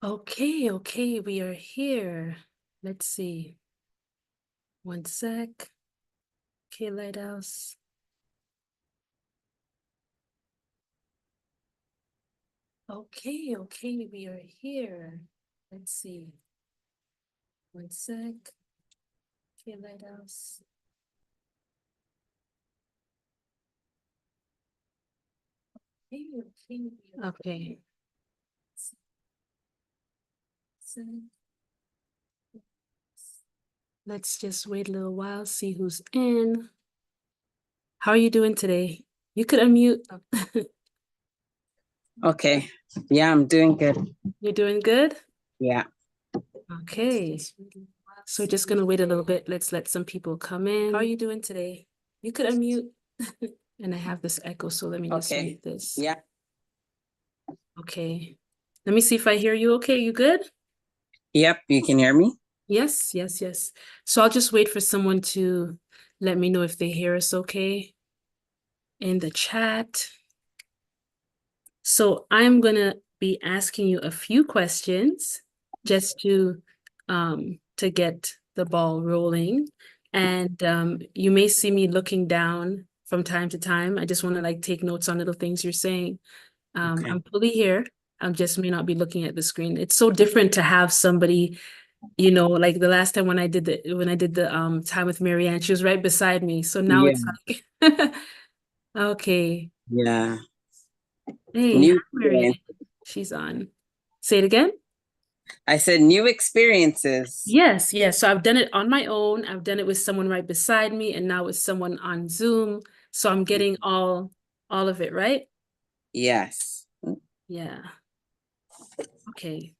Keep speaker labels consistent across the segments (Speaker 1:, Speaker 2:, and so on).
Speaker 1: Okay, we are here. Let's see. One sec. Okay, Lighthouse. Okay, we are here. Let's see. One sec. Okay, Lighthouse. Okay. Let's just wait a little while, see who's in. How are you doing today? You could unmute.
Speaker 2: Okay. Yeah, I'm doing good.
Speaker 1: You're doing good?
Speaker 2: Yeah.
Speaker 1: Okay. So just gonna wait a little bit. Let's let some people come in. How are you doing today? You could unmute. And I have this echo, so let me just mute this.
Speaker 2: Yeah.
Speaker 1: Okay. Let me see if I hear you okay. You good?
Speaker 2: Yep, you can hear me?
Speaker 1: Yes. So I'll just wait for someone to let me know if they hear us okay in the chat. So I'm gonna be asking you a few questions just to get the ball rolling. And you may see me looking down from time to time. I just want to like take notes on little things you're saying.
Speaker 2: Okay.
Speaker 1: I'm fully here. I just may not be looking at the screen. It's so different to have somebody, like the last time when I did the time with Marianne, she was right beside me. So now
Speaker 2: Yeah.
Speaker 1: it's like okay.
Speaker 2: Yeah.
Speaker 1: Hey, hi,
Speaker 2: New
Speaker 1: Marianne.
Speaker 2: experience.
Speaker 1: She's on. Say it again.
Speaker 2: I said new experiences.
Speaker 1: Yes. So I've done it on my own. I've done it with someone right beside me, and now with someone on Zoom. So I'm getting all of it, right?
Speaker 2: Yes.
Speaker 1: Yeah. Okay.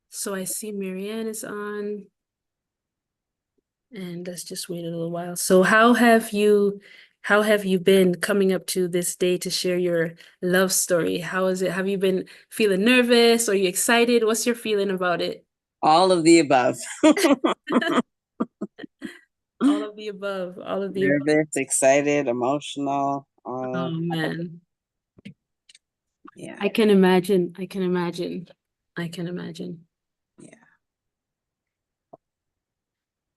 Speaker 1: So I see Marianne is on, and let's just wait a little while. So how have you been coming up to this day to share your love story? How is it? Have you been feeling nervous? Are you excited? What's your feeling about it?
Speaker 2: All of the above.
Speaker 1: All of the above. All of the above.
Speaker 2: Nervous, excited, emotional.
Speaker 1: Oh man.
Speaker 2: Yeah.
Speaker 1: I can imagine. I can imagine. I can imagine.
Speaker 2: Yeah.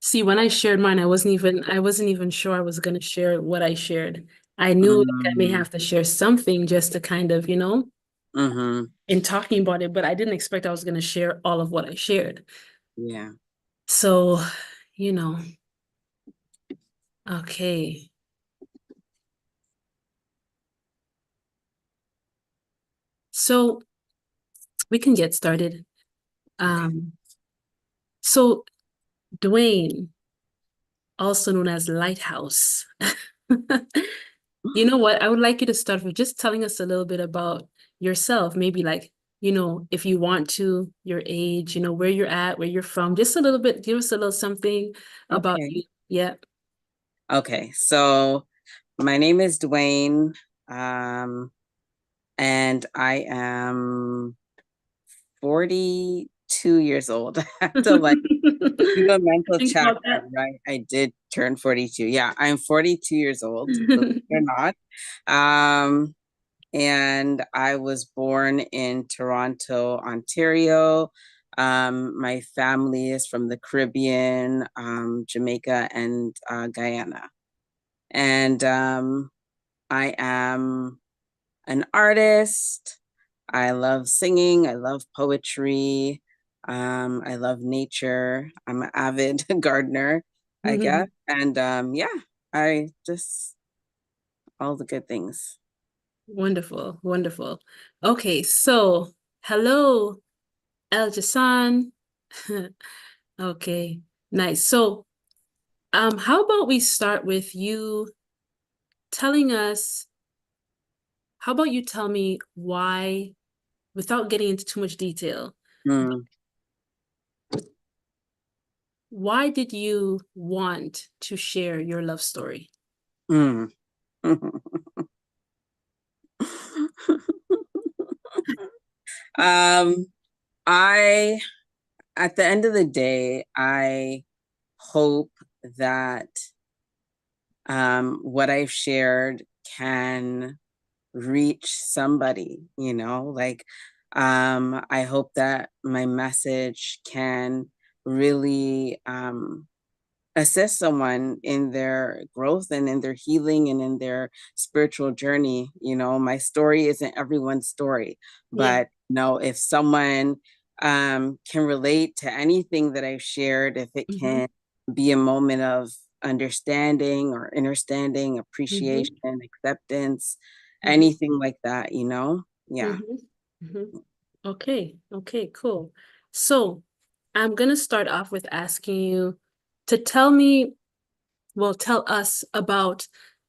Speaker 1: See, when I shared mine, I wasn't even sure I was gonna share what I shared. I knew like, I may have to share something just to kind of,
Speaker 2: Mm-hmm.
Speaker 1: in talking about it, but I didn't expect I was gonna share all of what I shared.
Speaker 2: Yeah.
Speaker 1: So, you know, okay. So we can get started. So Duane, also known as Lighthouse. You know what? I would like you to start with just telling us a little bit about yourself, maybe like, if you want to, your age, where you're at, where you're from, just a little bit, give us a little something about
Speaker 2: Okay.
Speaker 1: you. Yeah.
Speaker 2: Okay. So my name is Duane. And I am 42 years old. I have to like do a mental
Speaker 1: Think
Speaker 2: check,
Speaker 1: about that.
Speaker 2: right? I did turn 42. Yeah, I'm 42 years old, believe it or not. Um, and I was born in Toronto, Ontario. My family is from the Caribbean, Jamaica, and Guyana. And I am an artist. I love singing. I love poetry. I love nature. I'm an avid gardener, I guess. And yeah, I just all the good things.
Speaker 1: Wonderful, wonderful. Okay, so hello, El Jasan. Okay, nice. So, how about we start with you telling us, how about you tell me why, without getting into too much detail,
Speaker 2: Mm,
Speaker 1: why did you want to share your love story?
Speaker 2: mm. um, I at the end of the day, I hope that what I've shared can reach somebody, like I hope that my message can really assist someone in their growth and in their healing and in their spiritual journey. You know, my story isn't everyone's story,
Speaker 1: Yeah.
Speaker 2: but you know, if someone can relate to anything that I've shared, if it
Speaker 1: Mm-hmm.
Speaker 2: can be a moment of understanding or understanding,
Speaker 1: Mm-hmm.
Speaker 2: appreciation, acceptance,
Speaker 1: Mm-hmm.
Speaker 2: anything like that, you know? Yeah.
Speaker 1: Mm-hmm. Mm-hmm. Okay. Okay, cool. So I'm gonna start off with asking you to tell me, well, tell us about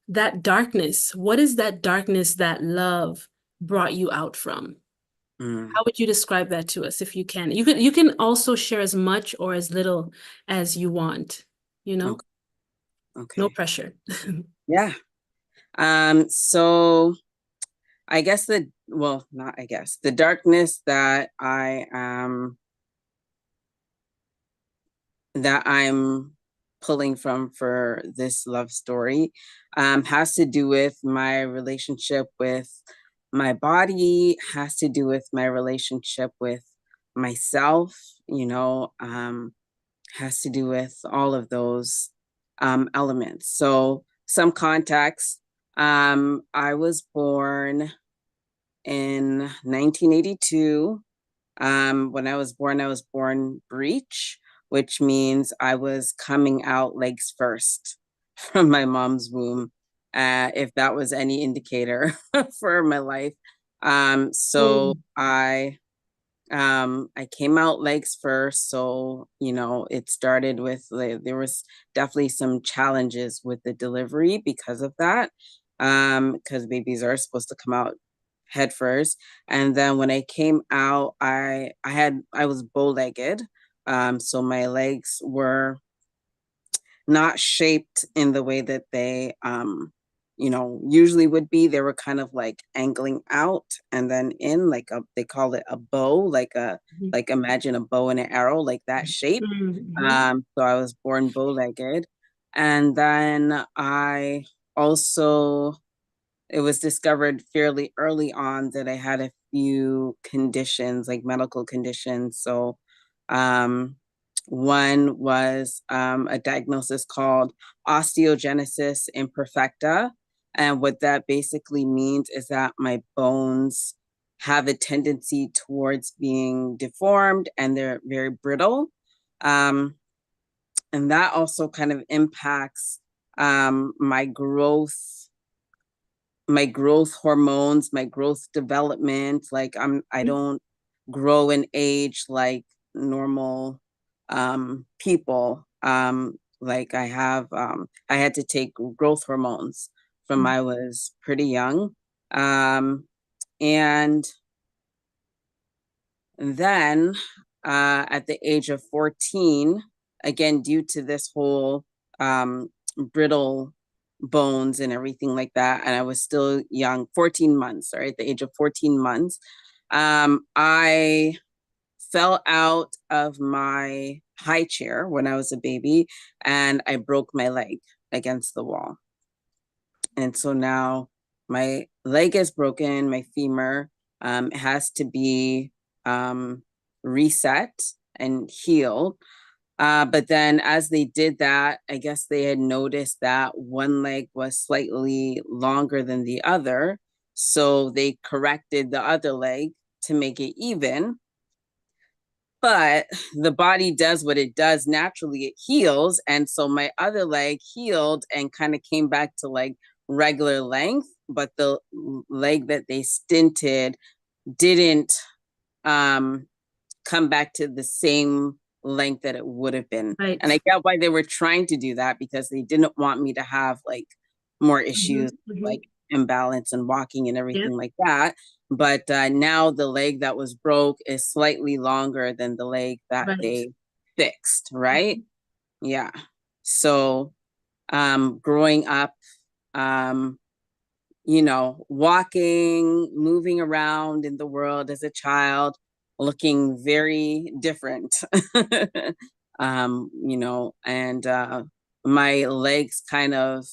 Speaker 1: that darkness. What is that darkness that love brought you out from?
Speaker 2: Mm.
Speaker 1: How would you describe that to us if you can? You can also share as much or as little as you want, you know?
Speaker 2: Okay.
Speaker 1: No
Speaker 2: Okay.
Speaker 1: pressure.
Speaker 2: Yeah. So I guess well, not I guess, the darkness that I'm pulling from for this love story has to do with my relationship with my body, has to do with my relationship with myself, you know, has to do with all of those elements. So, some context, I was born in 1982. When I was born breech, which means I was coming out legs first from my mom's womb, if that was any indicator for my life. So
Speaker 1: Oh.
Speaker 2: I came out legs first, so you know it started with there was definitely some challenges with the delivery because of that, because babies are supposed to come out head first, and then when I came out, I was bow-legged, so my legs were not shaped in the way that they you know usually would be. They were kind of like angling out and then in like a, they call it a bow, like imagine a bow and an arrow, like that shape.
Speaker 1: Mm-hmm.
Speaker 2: So I was born bow-legged, and then I also, it was discovered fairly early on that I had a few conditions, like medical conditions. So, um, one was a diagnosis called osteogenesis imperfecta. And what that basically means is that my bones have a tendency towards being deformed and they're very brittle. Um, and that also kind of impacts my growth hormones, my growth development. Like I don't grow in age like normal people. Like I had to take growth hormones from I was pretty young. And then at the age of 14, again, due to this whole brittle bones and everything like that, and I was still young, 14 months, or at the age of 14 months, I fell out of my high chair when I was a baby and I broke my leg against the wall. And so now my leg is broken, my femur has to be um, reset and healed. But then as they did that, I guess they had noticed that one leg was slightly longer than the other. So they corrected the other leg to make it even. But the body does what it does naturally, it heals. And so my other leg healed and kind of came back to like regular length, but the leg that they stinted didn't um come back to the same length that it would have been. And I
Speaker 1: Right.
Speaker 2: get why they were trying to do that, because they didn't want me to have like more issues,
Speaker 1: Mm-hmm. Mm-hmm.
Speaker 2: like imbalance and walking and
Speaker 1: Yeah.
Speaker 2: everything like that. But now the leg that was broke is slightly longer than the leg that
Speaker 1: Right.
Speaker 2: they fixed, right? Yeah. So growing up, um, you know, walking, moving around in the world as a child, looking very different. You know, and my legs kind of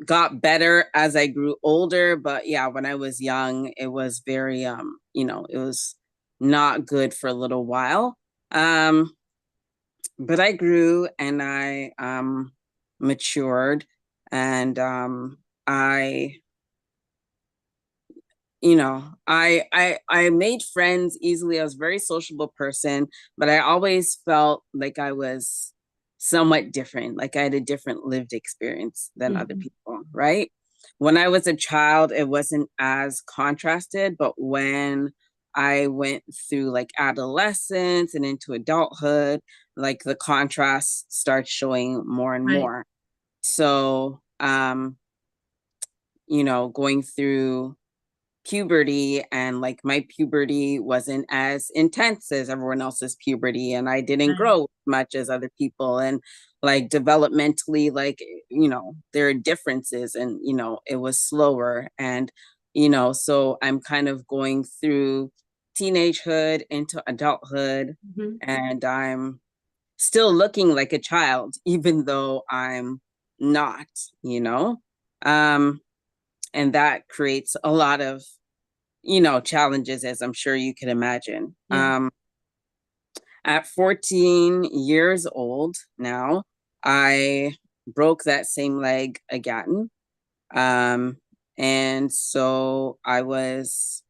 Speaker 2: got better as I grew older, but yeah, when I was young, it was very it was not good for a little while. Um, but I grew and I matured and I I made friends easily. I was a very sociable person, but I always felt like I was somewhat different, like I had a different lived experience than other
Speaker 1: Mhm.
Speaker 2: people, right? When I was a child, it wasn't as contrasted, but when I went through like adolescence and into adulthood, like the contrast starts showing more and
Speaker 1: Right.
Speaker 2: more. So, going through puberty, and like my puberty wasn't as intense as everyone else's puberty, and I didn't
Speaker 1: Right.
Speaker 2: grow as much as other people, and like developmentally, like there are differences, and it was slower, and so I'm kind of going through teenagehood into adulthood,
Speaker 1: Mhm.
Speaker 2: and I'm still looking like a child even though I'm not, you know um and that creates a lot of challenges, as I'm sure you can imagine.
Speaker 1: Yeah.
Speaker 2: At 14 years old now, I broke that same leg again. Um, and so I was,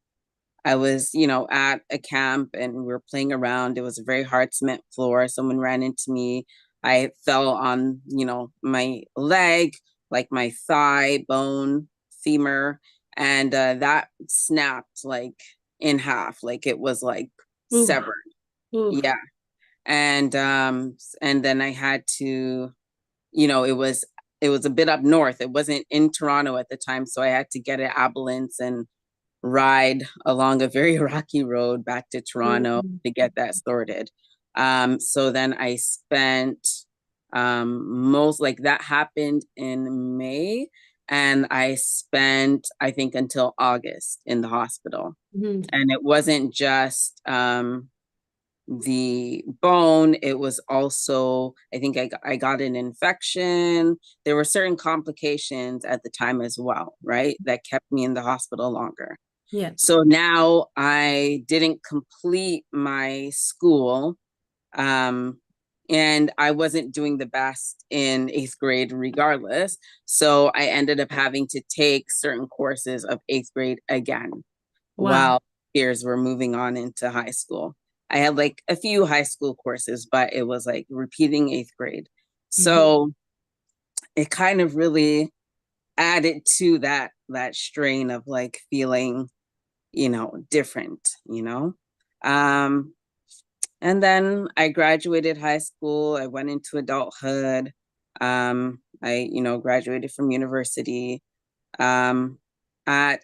Speaker 2: at a camp and we were playing around. It was a very hard cement floor. Someone ran into me. I fell on, my leg, like my thigh bone, femur, and that snapped like in half, like it was like
Speaker 1: Ooh.
Speaker 2: severed.
Speaker 1: Ooh.
Speaker 2: Yeah. And then I had to, it was a bit up north. It wasn't in Toronto at the time, so I had to get an ambulance and ride along a very rocky road back to Toronto
Speaker 1: Mhm.
Speaker 2: to get that sorted. So then I spent most like that happened in May, and I spent, I think, until August in the hospital.
Speaker 1: Mhm.
Speaker 2: And it wasn't just the bone, it was also, I think I got an infection. There were certain complications at the time as well, right? That kept me in the hospital longer.
Speaker 1: Yeah.
Speaker 2: So now I didn't complete my school, um, and I wasn't doing the best in eighth grade regardless. So I ended up having to take certain courses of eighth grade again
Speaker 1: Wow.
Speaker 2: while peers were moving on into high school. I had like a few high school courses, but it was like repeating eighth grade.
Speaker 1: Mhm.
Speaker 2: So it kind of really added to that strain of like feeling different, Um, and then I graduated high school. I went into adulthood. I, graduated from university. Um, at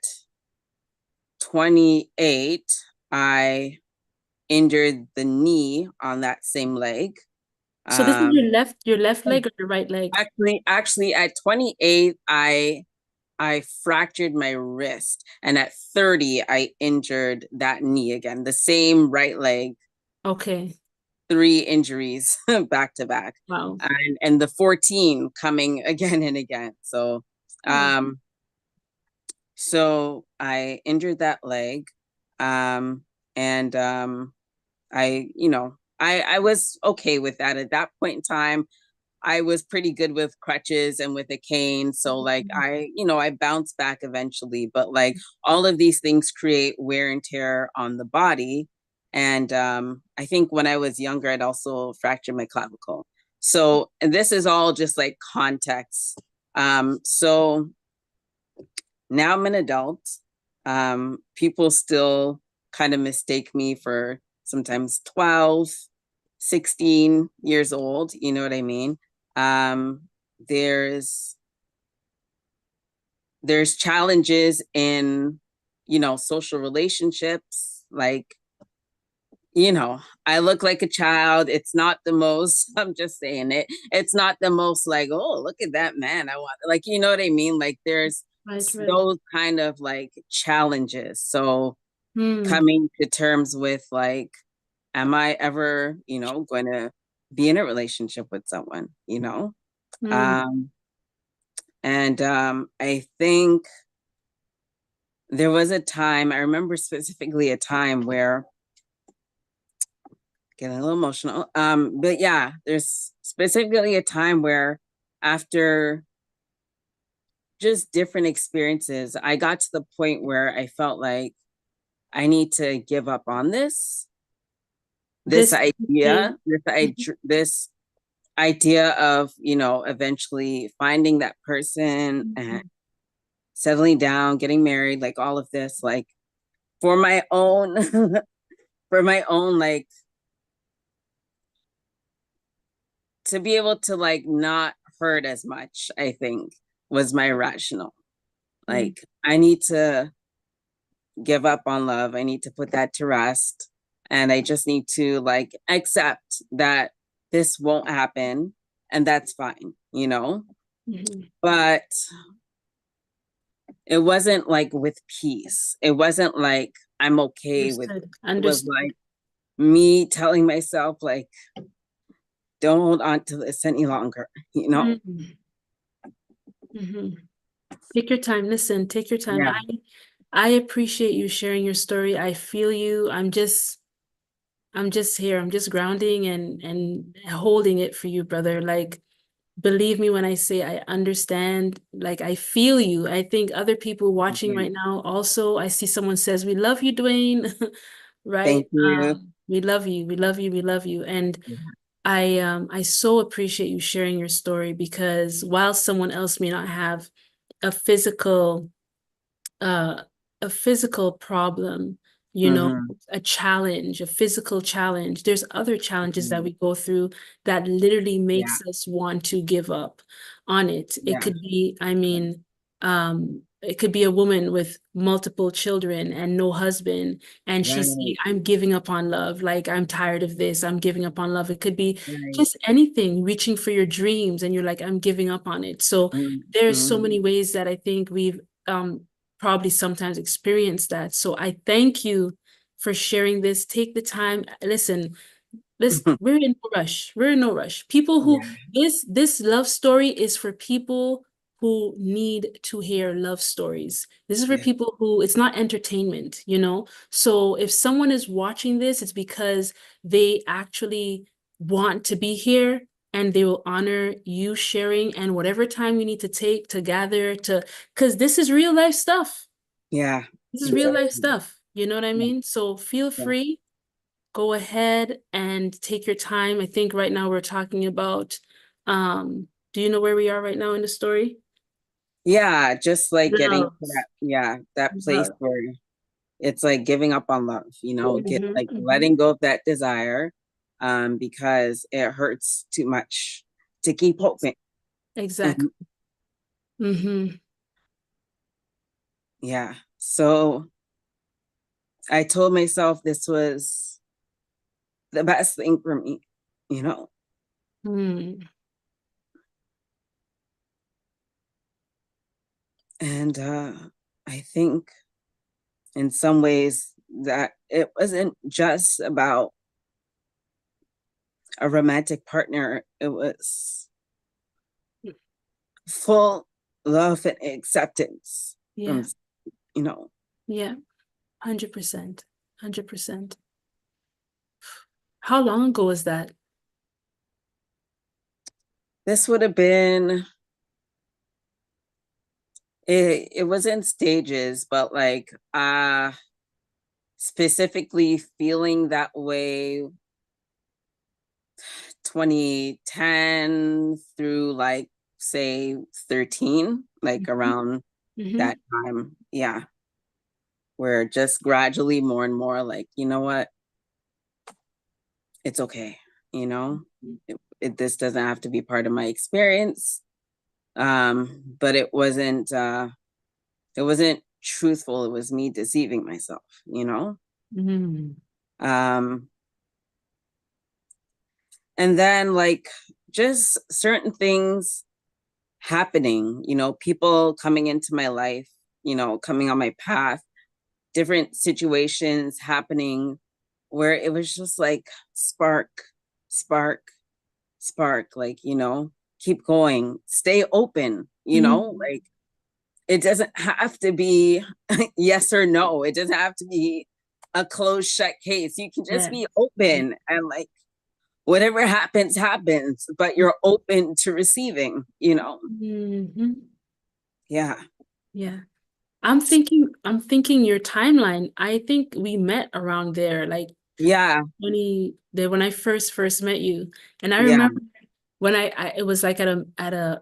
Speaker 2: 28, I injured the knee on that same leg.
Speaker 1: So this is
Speaker 2: Um,
Speaker 1: your left leg or your right leg?
Speaker 2: actually, at 28, I fractured my wrist, and at 30, I injured that knee again, the same right leg,
Speaker 1: Okay.
Speaker 2: three injuries back to back,
Speaker 1: Wow.
Speaker 2: and the 14 coming again and again. So,
Speaker 1: Oh.
Speaker 2: um, so I injured that leg, um, and I was okay with that at that point in time. I was pretty good with crutches and with a cane. So like
Speaker 1: Mhm.
Speaker 2: I bounced back eventually, but like all of these things create wear and tear on the body. And I think when I was younger, I'd also fractured my clavicle. So, and this is all just like context. So now I'm an adult. People still kind of mistake me for sometimes 12, 16 years old. You know what I mean? Um, there's there's challenges in, social relationships. Like, I look like a child. It's not the most, I'm just saying it. It's not the most like, oh, look at that man. I want, like, you know what I mean? Like, there's
Speaker 1: Right, right.
Speaker 2: those kind of like challenges. So,
Speaker 1: Hmm.
Speaker 2: coming to terms with like, am I ever, going to be in a relationship with someone,
Speaker 1: Hmm.
Speaker 2: Um, And I think there was a time, I remember specifically a time where, getting a little emotional, but yeah, there's specifically a time where after just different experiences, I got to the point where I felt like I need to give up on this
Speaker 1: This
Speaker 2: idea,
Speaker 1: thing. Mhm,
Speaker 2: this idea of, eventually finding that person and
Speaker 1: mhm.
Speaker 2: settling down, getting married, like all of this, like for my own, for my own, like to be able to like not hurt as much, I think was my rational.
Speaker 1: Mm.
Speaker 2: Like I need to give up on love. I need to put that to rest. And I just need to like accept that this won't happen and that's fine.
Speaker 1: Mhm.
Speaker 2: But it wasn't like with peace. It wasn't like I'm okay with it.
Speaker 1: Understood.
Speaker 2: It was
Speaker 1: Understood.
Speaker 2: like me telling myself, like, don't hold on to this any longer.
Speaker 1: Mhm. Mhm. Take your time. Listen, take your time.
Speaker 2: Yeah.
Speaker 1: I appreciate you sharing your story. I feel you. I'm just here. I'm just grounding and holding it for you, brother. Like, believe me when I say I understand. Like, I feel you. I think other people watching
Speaker 2: Mhm.
Speaker 1: right now also, I see someone says, "We love you, Duane." Right?
Speaker 2: Thank you.
Speaker 1: We love you. We love you. We love you. And I so appreciate you sharing your story because while someone else may not have a physical uh, a physical problem, you know,
Speaker 2: Hmm.
Speaker 1: a challenge, a physical challenge. There's other challenges that
Speaker 2: Hmm.
Speaker 1: we go through that literally
Speaker 2: Yeah.
Speaker 1: makes us want to give up on it. It
Speaker 2: Yeah.
Speaker 1: could be, I mean, it could be a woman with multiple children and no husband, and she's saying,
Speaker 2: Right.
Speaker 1: I'm giving up on love. Like, I'm tired of this. I'm giving up on love. It could be
Speaker 2: Right.
Speaker 1: just anything, reaching for your dreams, and you're like, I'm giving up on it. So there's so
Speaker 2: Mm-hmm.
Speaker 1: many ways that I think we've probably sometimes experience that. So I thank you for sharing this. Take the time. Listen, we're in no rush. We're in no rush. People who
Speaker 2: Yeah.
Speaker 1: this love story is for people who need to hear love stories. This is for
Speaker 2: Yeah.
Speaker 1: people who it's not entertainment, you know? So if someone is watching this, it's because they actually want to be here and they will honor you sharing and whatever time you need to take to gather to because this is real life stuff.
Speaker 2: Yeah.
Speaker 1: This is real life
Speaker 2: Exactly.
Speaker 1: stuff. You know what I
Speaker 2: Yeah.
Speaker 1: mean? So feel
Speaker 2: Yeah.
Speaker 1: free, go ahead and take your time. I think right now we're talking about, do you know where we are right now in the story?
Speaker 2: Yeah, just like getting to
Speaker 1: Love.
Speaker 2: that place
Speaker 1: Love.
Speaker 2: where it's like giving up on love, get
Speaker 1: Mhm,
Speaker 2: like
Speaker 1: mhm.
Speaker 2: letting go of that desire, because it hurts too much to keep hoping.
Speaker 1: Exactly.
Speaker 2: And
Speaker 1: Hmm.
Speaker 2: yeah, so I told myself this was the best thing for me.
Speaker 1: Mm.
Speaker 2: And I think in some ways that it wasn't just about a romantic partner, it was full love and acceptance from,
Speaker 1: Yeah.
Speaker 2: you know,
Speaker 1: Yeah. 100%. 100%. How long ago was that?
Speaker 2: this would have been, it was in stages, but like specifically feeling that way 2010 through like say 13, like
Speaker 1: Hmm.
Speaker 2: around
Speaker 1: Hmm.
Speaker 2: that time. Yeah, where just gradually more and more like, you know what, it's okay, this doesn't have to be part of my experience. But it wasn't truthful. It was me deceiving myself.
Speaker 1: Mm.
Speaker 2: um and then like just certain things happening, people coming into my life, coming on my path, different situations happening where it was just like spark, spark, spark, like, keep going, stay open.
Speaker 1: Mhm.
Speaker 2: like it doesn't have to be yes or no. It doesn't have to be a closed shut case. You can just
Speaker 1: Yeah.
Speaker 2: be
Speaker 1: Yeah.
Speaker 2: open and like whatever happens, happens, but you're open to receiving.
Speaker 1: Mhm.
Speaker 2: Yeah.
Speaker 1: Yeah. I'm thinking your timeline. I think we met around there, like
Speaker 2: Yeah.
Speaker 1: when I first met you. And I
Speaker 2: Yeah.
Speaker 1: remember when it was like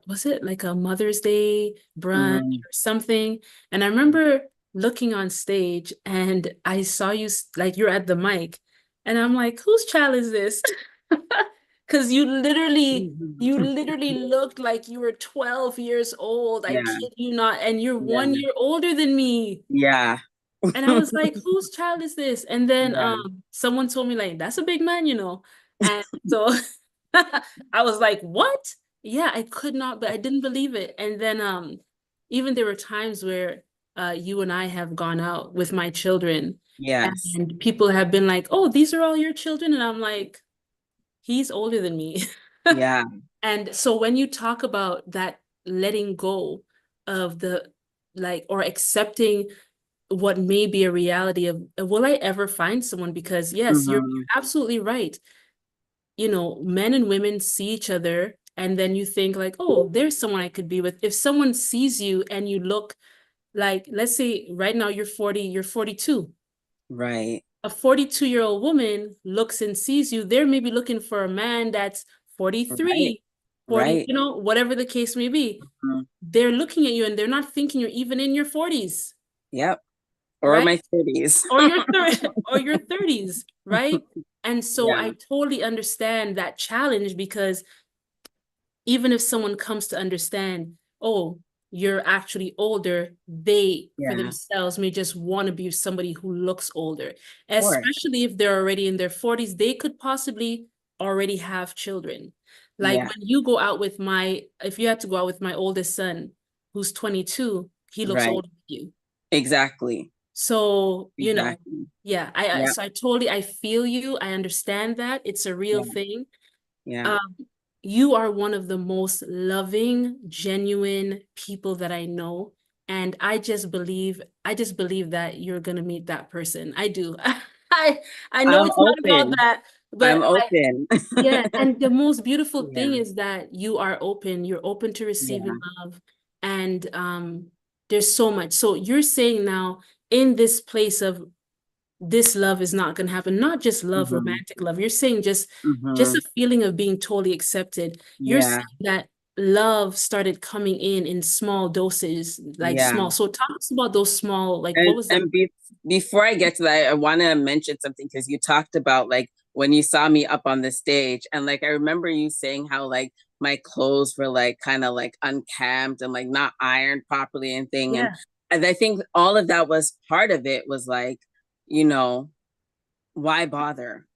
Speaker 1: was it like a Mother's Day brunch
Speaker 2: Mm,
Speaker 1: or something? And I remember looking on stage and I saw you like you're at the mic and I'm like, whose child is this? Because you
Speaker 2: mhm.
Speaker 1: literally looked like you were 12 years old. I
Speaker 2: Yeah.
Speaker 1: kid you not. And you're one
Speaker 2: Yeah.
Speaker 1: year older than me.
Speaker 2: Yeah.
Speaker 1: And I was like, whose child is this? And then
Speaker 2: Yeah.
Speaker 1: someone told me like, that's a big man, you know. And so I was like, what? Yeah, I could not, but I didn't believe it. And then even there were times where you and I have gone out with my children
Speaker 2: Yes.
Speaker 1: and people have been like, oh, these are all your children. And I'm like, he's older than me.
Speaker 2: Yeah.
Speaker 1: And so when you talk about that letting go of the like or accepting what may be a reality of will I ever find someone? Because yes, you're
Speaker 2: Hmm.
Speaker 1: absolutely right. You know, men and women see each other and then you think like, oh, there's someone I could be with. If someone sees you and you look like, let's say right now you're 40, you're 42.
Speaker 2: Right.
Speaker 1: A 42-year-old woman looks and sees you, they're maybe looking for a man that's
Speaker 2: Right.
Speaker 1: 43, 40,
Speaker 2: Right.
Speaker 1: whatever the case may be.
Speaker 2: Mhm.
Speaker 1: They're looking at you and they're not thinking you're even in your 40s,
Speaker 2: Yep. Or
Speaker 1: right?
Speaker 2: my 30s.
Speaker 1: Or your third or your 30s, right? And so I
Speaker 2: Yeah.
Speaker 1: totally understand that challenge because even if someone comes to understand, oh, you're actually older, they for
Speaker 2: Yeah. Of
Speaker 1: themselves may just want to be somebody who looks older,
Speaker 2: course.
Speaker 1: especially if they're already in their 40s, they could possibly already have children. Like
Speaker 2: Yeah.
Speaker 1: when you go out with if you had to go out with my oldest son, who's 22, he looks
Speaker 2: Right.
Speaker 1: older than you.
Speaker 2: Exactly.
Speaker 1: So,
Speaker 2: Exactly.
Speaker 1: yeah,
Speaker 2: Yeah.
Speaker 1: so I feel you. I understand that. It's a real
Speaker 2: Yeah.
Speaker 1: thing.
Speaker 2: Yeah.
Speaker 1: Um, you are one of the most loving, genuine people that I know. And I just believe that you're gonna meet that person. I do. I I know
Speaker 2: I'm
Speaker 1: it's not about
Speaker 2: open.
Speaker 1: that,
Speaker 2: I'm
Speaker 1: but
Speaker 2: open.
Speaker 1: yeah, and the most beautiful thing
Speaker 2: Yeah.
Speaker 1: is that you are open. You're open to receiving
Speaker 2: Yeah.
Speaker 1: love. And there's so much. So you're saying now in this place of this love is not going to happen, not just love,
Speaker 2: Hmm.
Speaker 1: romantic love. You're saying just
Speaker 2: Hmm.
Speaker 1: a feeling of being totally accepted. You're
Speaker 2: Yeah.
Speaker 1: saying that love started coming in small doses, like
Speaker 2: Yeah.
Speaker 1: small. So talk to us about those small, like what
Speaker 2: And
Speaker 1: was that?
Speaker 2: and before I get to that, I want to mention something because you talked about like when you saw me up on the stage, and like I remember you saying how like my clothes were like kind of like unkempt and like not ironed properly and thing, and
Speaker 1: Yeah,
Speaker 2: and I think all of that was part of it was like, you know, why bother?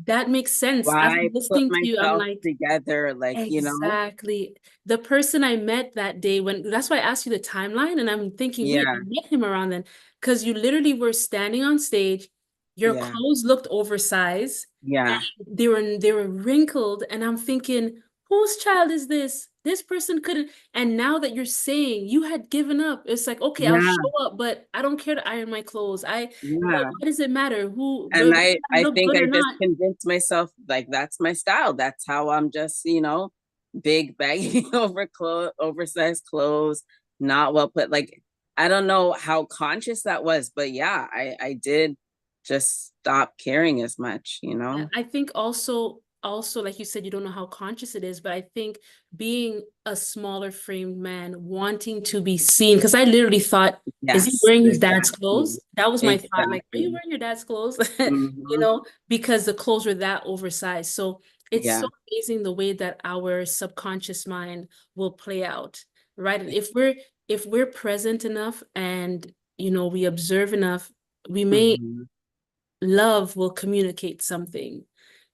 Speaker 1: that makes sense. As
Speaker 2: Why
Speaker 1: I'm
Speaker 2: put
Speaker 1: listening to you, I'm
Speaker 2: myself
Speaker 1: like,
Speaker 2: together? Like.
Speaker 1: exactly. The person I met that day when that's why I asked you the timeline and I'm thinking, wait, I
Speaker 2: Yeah,
Speaker 1: met him around then because you literally were standing on stage, your
Speaker 2: yeah,
Speaker 1: clothes looked oversized and
Speaker 2: yeah,
Speaker 1: they were wrinkled and I'm thinking, whose child is this? This person couldn't. And now that you're saying you had given up, it's like, okay, I'll
Speaker 2: yeah,
Speaker 1: show up, but I don't care to iron my clothes.
Speaker 2: yeah.
Speaker 1: What does it matter
Speaker 2: And
Speaker 1: whether I
Speaker 2: I
Speaker 1: look
Speaker 2: think
Speaker 1: good
Speaker 2: I
Speaker 1: or
Speaker 2: just
Speaker 1: not?
Speaker 2: convinced myself like that's my style. That's how I'm just, big baggy oversized clothes, not well put. Like I don't know how conscious that was, but yeah, I did just stop caring as much.
Speaker 1: Yeah, I think also like you said, you don't know how conscious it is, but I think being a smaller framed man wanting to be seen, because I literally thought, is he
Speaker 2: Yes,
Speaker 1: wearing his dad's
Speaker 2: exactly.
Speaker 1: clothes? That was my thought, like, are you
Speaker 2: Exactly.
Speaker 1: wearing your dad's clothes?
Speaker 2: Hmm.
Speaker 1: Because the clothes were that oversized. So it's so
Speaker 2: Yeah.
Speaker 1: amazing the way that our subconscious mind will play out, right? And if we're present enough and we observe enough, we may
Speaker 2: Hmm.
Speaker 1: love will communicate something,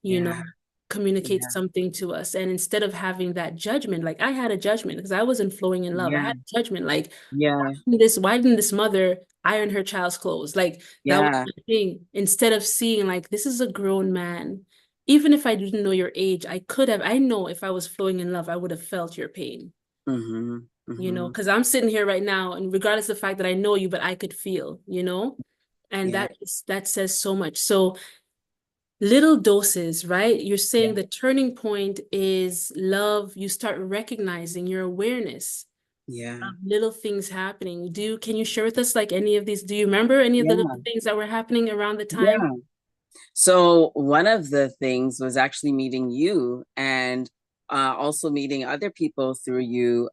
Speaker 1: you
Speaker 2: Yeah.
Speaker 1: know, communicate
Speaker 2: Yeah.
Speaker 1: something to us. And instead of having that judgment, like I had a judgment because I wasn't flowing in love. I
Speaker 2: Yeah.
Speaker 1: had a judgment, like,
Speaker 2: Yeah.
Speaker 1: why didn't this mother iron her child's clothes? Like that was
Speaker 2: Yeah.
Speaker 1: the thing. Instead of seeing like this is a grown man, even if I didn't know your age, I know if I was flowing in love, I would have felt your pain.
Speaker 2: Mm-hmm.
Speaker 1: you know,
Speaker 2: Mm-hmm.
Speaker 1: because I'm sitting here right now, and regardless of the fact that I know you, but I could feel, you know, and
Speaker 2: Yeah.
Speaker 1: that says so much. So little doses, right? You're saying
Speaker 2: Yeah.
Speaker 1: the turning point is love. You start recognizing your awareness
Speaker 2: Yeah.
Speaker 1: of little things happening. Can you share with us like any of these? Do you remember any of the little
Speaker 2: Yeah.
Speaker 1: things that were happening around the time?
Speaker 2: Yeah. So one of the things was actually meeting you and also meeting other people through you.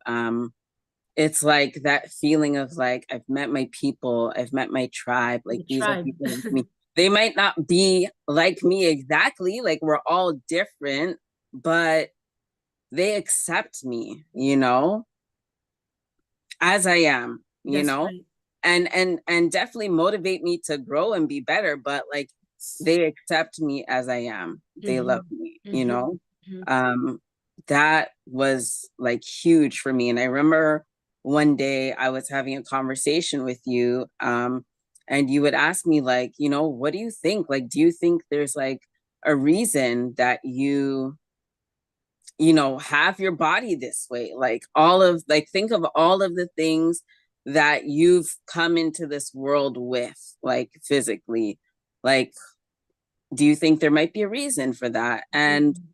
Speaker 2: It's like that feeling of like, I've met my people, I've met my tribe, like
Speaker 1: The
Speaker 2: these are
Speaker 1: tribe.
Speaker 2: people like me. They might not be like me exactly, like we're all different, but they accept me, as I am,
Speaker 1: That's right.
Speaker 2: and definitely motivate me to grow and be better, but like they accept me as I am. They love
Speaker 1: Mm-hmm.
Speaker 2: me.
Speaker 1: Mm-hmm.
Speaker 2: Um that was like huge for me. And I remember one day I was having a conversation with you, and you would ask me like, what do you think? Like, do you think there's like a reason that have your body this way? Like think of all of the things that you've come into this world with, like physically. Like, do you think there might be a reason for that? And
Speaker 1: Mm-hmm.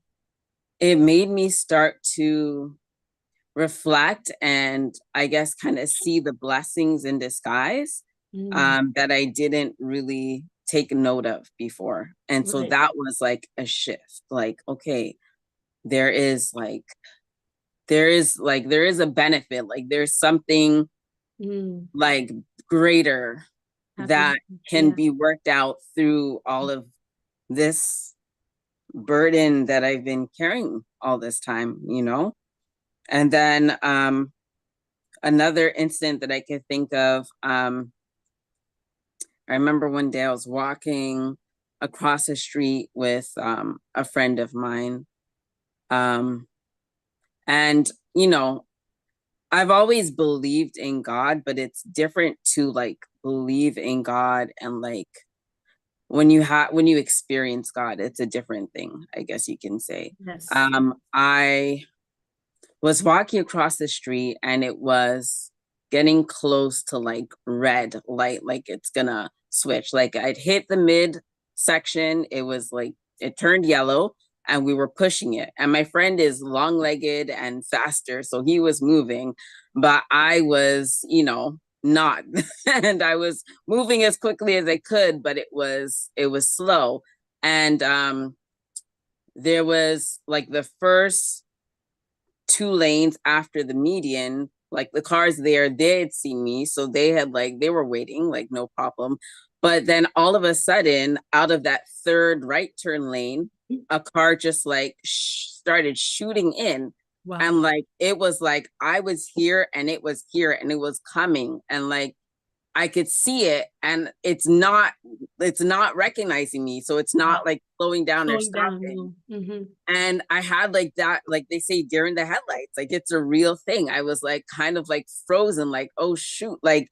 Speaker 2: it made me start to reflect and I guess kind of see the blessings in disguise,
Speaker 1: Mm.
Speaker 2: that I didn't really take note of before. And so
Speaker 1: Right.
Speaker 2: that was like a shift. Like, okay, there is like there is a benefit, like there's something
Speaker 1: Mm.
Speaker 2: like greater
Speaker 1: Happy.
Speaker 2: that can
Speaker 1: Yeah.
Speaker 2: be worked out through all of this burden that I've been carrying all this time. And then another incident that I could think of, I remember one day I was walking across the street with a friend of mine, um and I've always believed in God, but it's different to like believe in God and like when you experience God, it's a different thing, I guess you can say.
Speaker 1: Yes.
Speaker 2: I was walking across the street and it was getting close to like red light, like it's gonna switch. Like I'd hit the mid section, it was like it turned yellow and we were pushing it. And my friend is long legged and faster, so he was moving, but I was, not. And I was moving as quickly as I could, but it was slow. And there was like the first 2 lanes after the median, like the cars there, they had seen me. So they were waiting, like no problem. But then all of a sudden, out of that third right turn lane, a car just like started shooting in.
Speaker 1: Wow.
Speaker 2: And like it was like I was here and it was here and it was coming. And like I could see it and it's not recognizing me. So it's not
Speaker 1: Wow.
Speaker 2: like slowing down or
Speaker 1: Slowing down.
Speaker 2: stopping.
Speaker 1: No. Mm-hmm.
Speaker 2: And I had like that, like they say, during the headlights, like it's a real thing. I was like kind of like frozen, like, oh shoot, like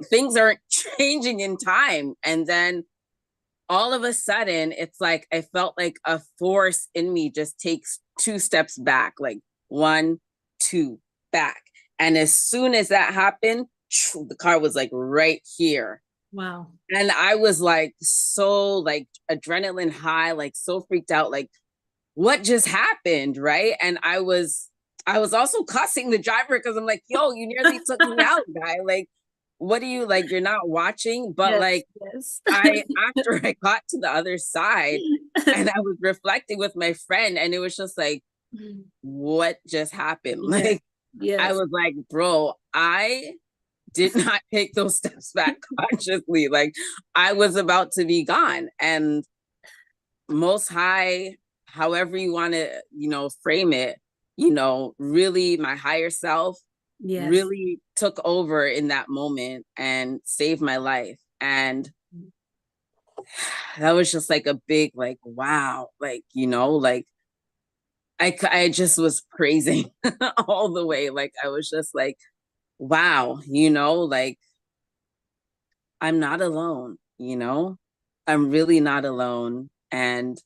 Speaker 2: things aren't changing in time. And then all of a sudden, it's like I felt like a force in me just takes 2 steps back, like 1, 2, back. And as soon as that happened, the car was like right here.
Speaker 1: Wow.
Speaker 2: And I was like so like adrenaline high, like so freaked out, like what just happened, right? And I was also cussing the driver because I'm like, yo, you nearly took me out, guy. Like, what do you like? You're not watching, but
Speaker 1: Yes.
Speaker 2: like
Speaker 1: Yes.
Speaker 2: I after I got to the other side and I was reflecting with my friend, and it was just like, what just happened?
Speaker 1: Yes.
Speaker 2: Like I
Speaker 1: Yes.
Speaker 2: was like, bro, I did not take those steps back consciously. Like I was about to be gone. And most high, however you want to frame it, really my higher self
Speaker 1: Yes.
Speaker 2: really took over in that moment and saved my life. And that was just like a big like wow, like like I just was praising all the way. Like I was just like wow, like I'm not alone. I'm really not alone. And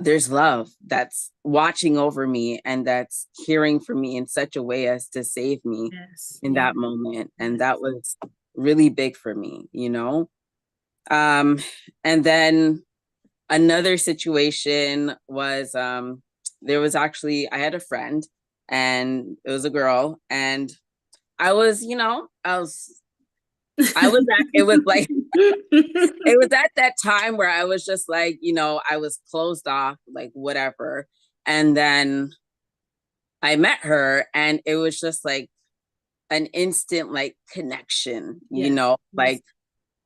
Speaker 2: there's love that's watching over me and that's caring for me in such a way as to save me
Speaker 1: Yes.
Speaker 2: in
Speaker 1: Yeah.
Speaker 2: that moment. And
Speaker 1: Yes.
Speaker 2: that was really big for me, you know? Um, and then another situation was there was actually I had a friend and it was a girl and I was at it was like it was at that time where I was just like, I was closed off, like whatever. And then I met her and it was just like an instant like connection,
Speaker 1: Yes. Yes.
Speaker 2: like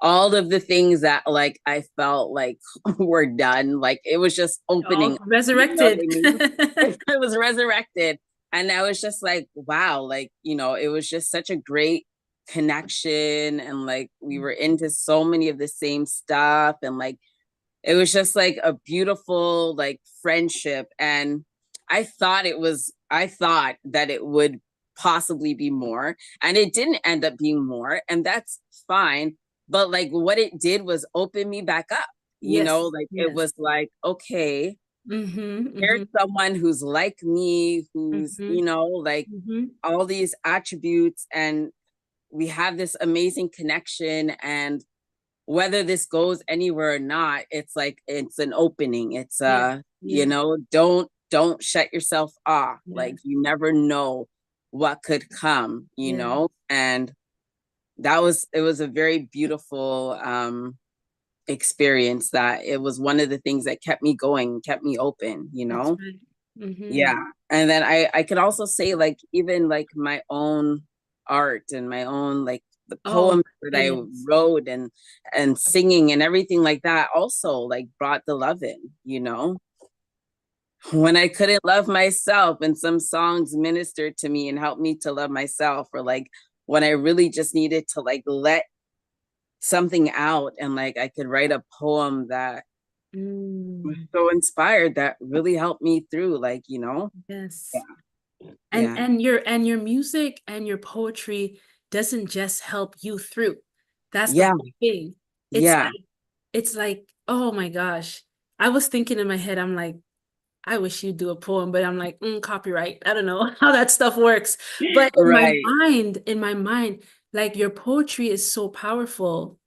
Speaker 2: all of the things that like I felt like were done, like it was just opening
Speaker 1: All
Speaker 2: up, you know what
Speaker 1: resurrected.
Speaker 2: I mean? It was resurrected. And I was just like, wow, like, it was just such a great connection. And like we were into so many of the same stuff. And like it was just like a beautiful like friendship. And I thought that it would possibly be more. And it didn't end up being more. And that's fine. But like what it did was open me back up,
Speaker 1: Yes.
Speaker 2: like it
Speaker 1: Yes.
Speaker 2: was like, okay,
Speaker 1: Mm-hmm.
Speaker 2: there's
Speaker 1: Mm-hmm.
Speaker 2: someone who's like me, who's,
Speaker 1: Mm-hmm.
Speaker 2: like
Speaker 1: Mm-hmm.
Speaker 2: all these attributes, and we have this amazing connection. And whether this goes anywhere or not, it's like it's an opening. It's
Speaker 1: Yeah. Yeah.
Speaker 2: don't shut yourself off. Like
Speaker 1: Yes.
Speaker 2: you never know what could come,
Speaker 1: Yeah.
Speaker 2: and it was a very beautiful experience. That it was one of the things that kept me going, kept me open,
Speaker 1: That's right. Mm-hmm.
Speaker 2: yeah. And then I could also say like even like my own art and my own like the
Speaker 1: Oh
Speaker 2: poems
Speaker 1: my
Speaker 2: that I
Speaker 1: goodness.
Speaker 2: wrote and singing and everything like that also like brought the love in, when I couldn't love myself, and some songs ministered to me and helped me to love myself, or like when I really just needed to like let something out, and like I could write a poem that was
Speaker 1: Mm,
Speaker 2: so inspired, that really helped me through, like,
Speaker 1: yes.
Speaker 2: yeah,
Speaker 1: And
Speaker 2: yeah,
Speaker 1: and your music and your poetry doesn't just help you through. That's the
Speaker 2: yeah,
Speaker 1: whole thing. It's
Speaker 2: yeah,
Speaker 1: it's like, oh my gosh. I was thinking in my head, I'm like, I wish you'd do a poem, but I'm like, copyright. I don't know how that stuff works. But
Speaker 2: right,
Speaker 1: in my mind, like your poetry is so powerful.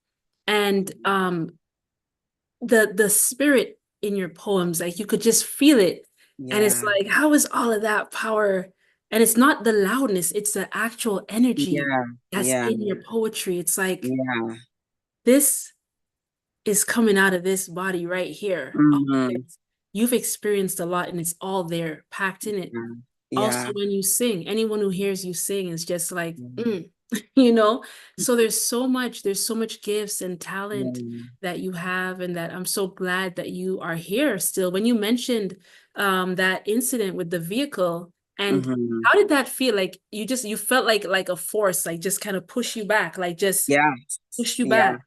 Speaker 1: And the spirit in your poems, like you could just feel it. And it's
Speaker 2: yeah,
Speaker 1: like, how is all of that power? And it's not the loudness, it's the actual energy
Speaker 2: yeah,
Speaker 1: that's
Speaker 2: yeah,
Speaker 1: in your poetry. It's like
Speaker 2: yeah,
Speaker 1: this is coming out of this body right here. All of
Speaker 2: hmm,
Speaker 1: it. You've experienced a lot and it's all there, packed in it.
Speaker 2: yeah,
Speaker 1: Also,
Speaker 2: yeah,
Speaker 1: when you sing, anyone who hears you sing is just like, you know? So there's so much gifts and talent
Speaker 2: yeah,
Speaker 1: that you have, and that I'm so glad that you are here still. When you mentioned that incident with the vehicle, and
Speaker 2: hmm,
Speaker 1: how did that feel? Like you felt like a force, like just kind of push you back, like just
Speaker 2: yeah,
Speaker 1: push you
Speaker 2: yeah.
Speaker 1: back.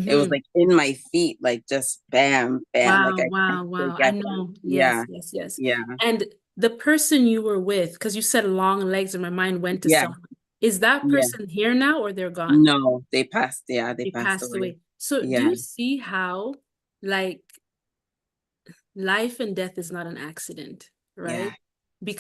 Speaker 2: It was
Speaker 1: Mm-hmm.
Speaker 2: like in my feet, like just bam, bam, like
Speaker 1: Wow,
Speaker 2: I can't
Speaker 1: wow, wow. I
Speaker 2: forget that.
Speaker 1: know. Yes,
Speaker 2: Yeah,
Speaker 1: yes, yes.
Speaker 2: yeah,
Speaker 1: And the person you were with, because you said long legs and my mind went to
Speaker 2: yeah,
Speaker 1: someone. Is that
Speaker 2: yeah.
Speaker 1: person here now or they're gone?
Speaker 2: No, they passed. Yeah, they
Speaker 1: They
Speaker 2: passed
Speaker 1: passed
Speaker 2: away.
Speaker 1: away. So do
Speaker 2: Yeah,
Speaker 1: you see how like life and death is not an accident, right?
Speaker 2: yeah,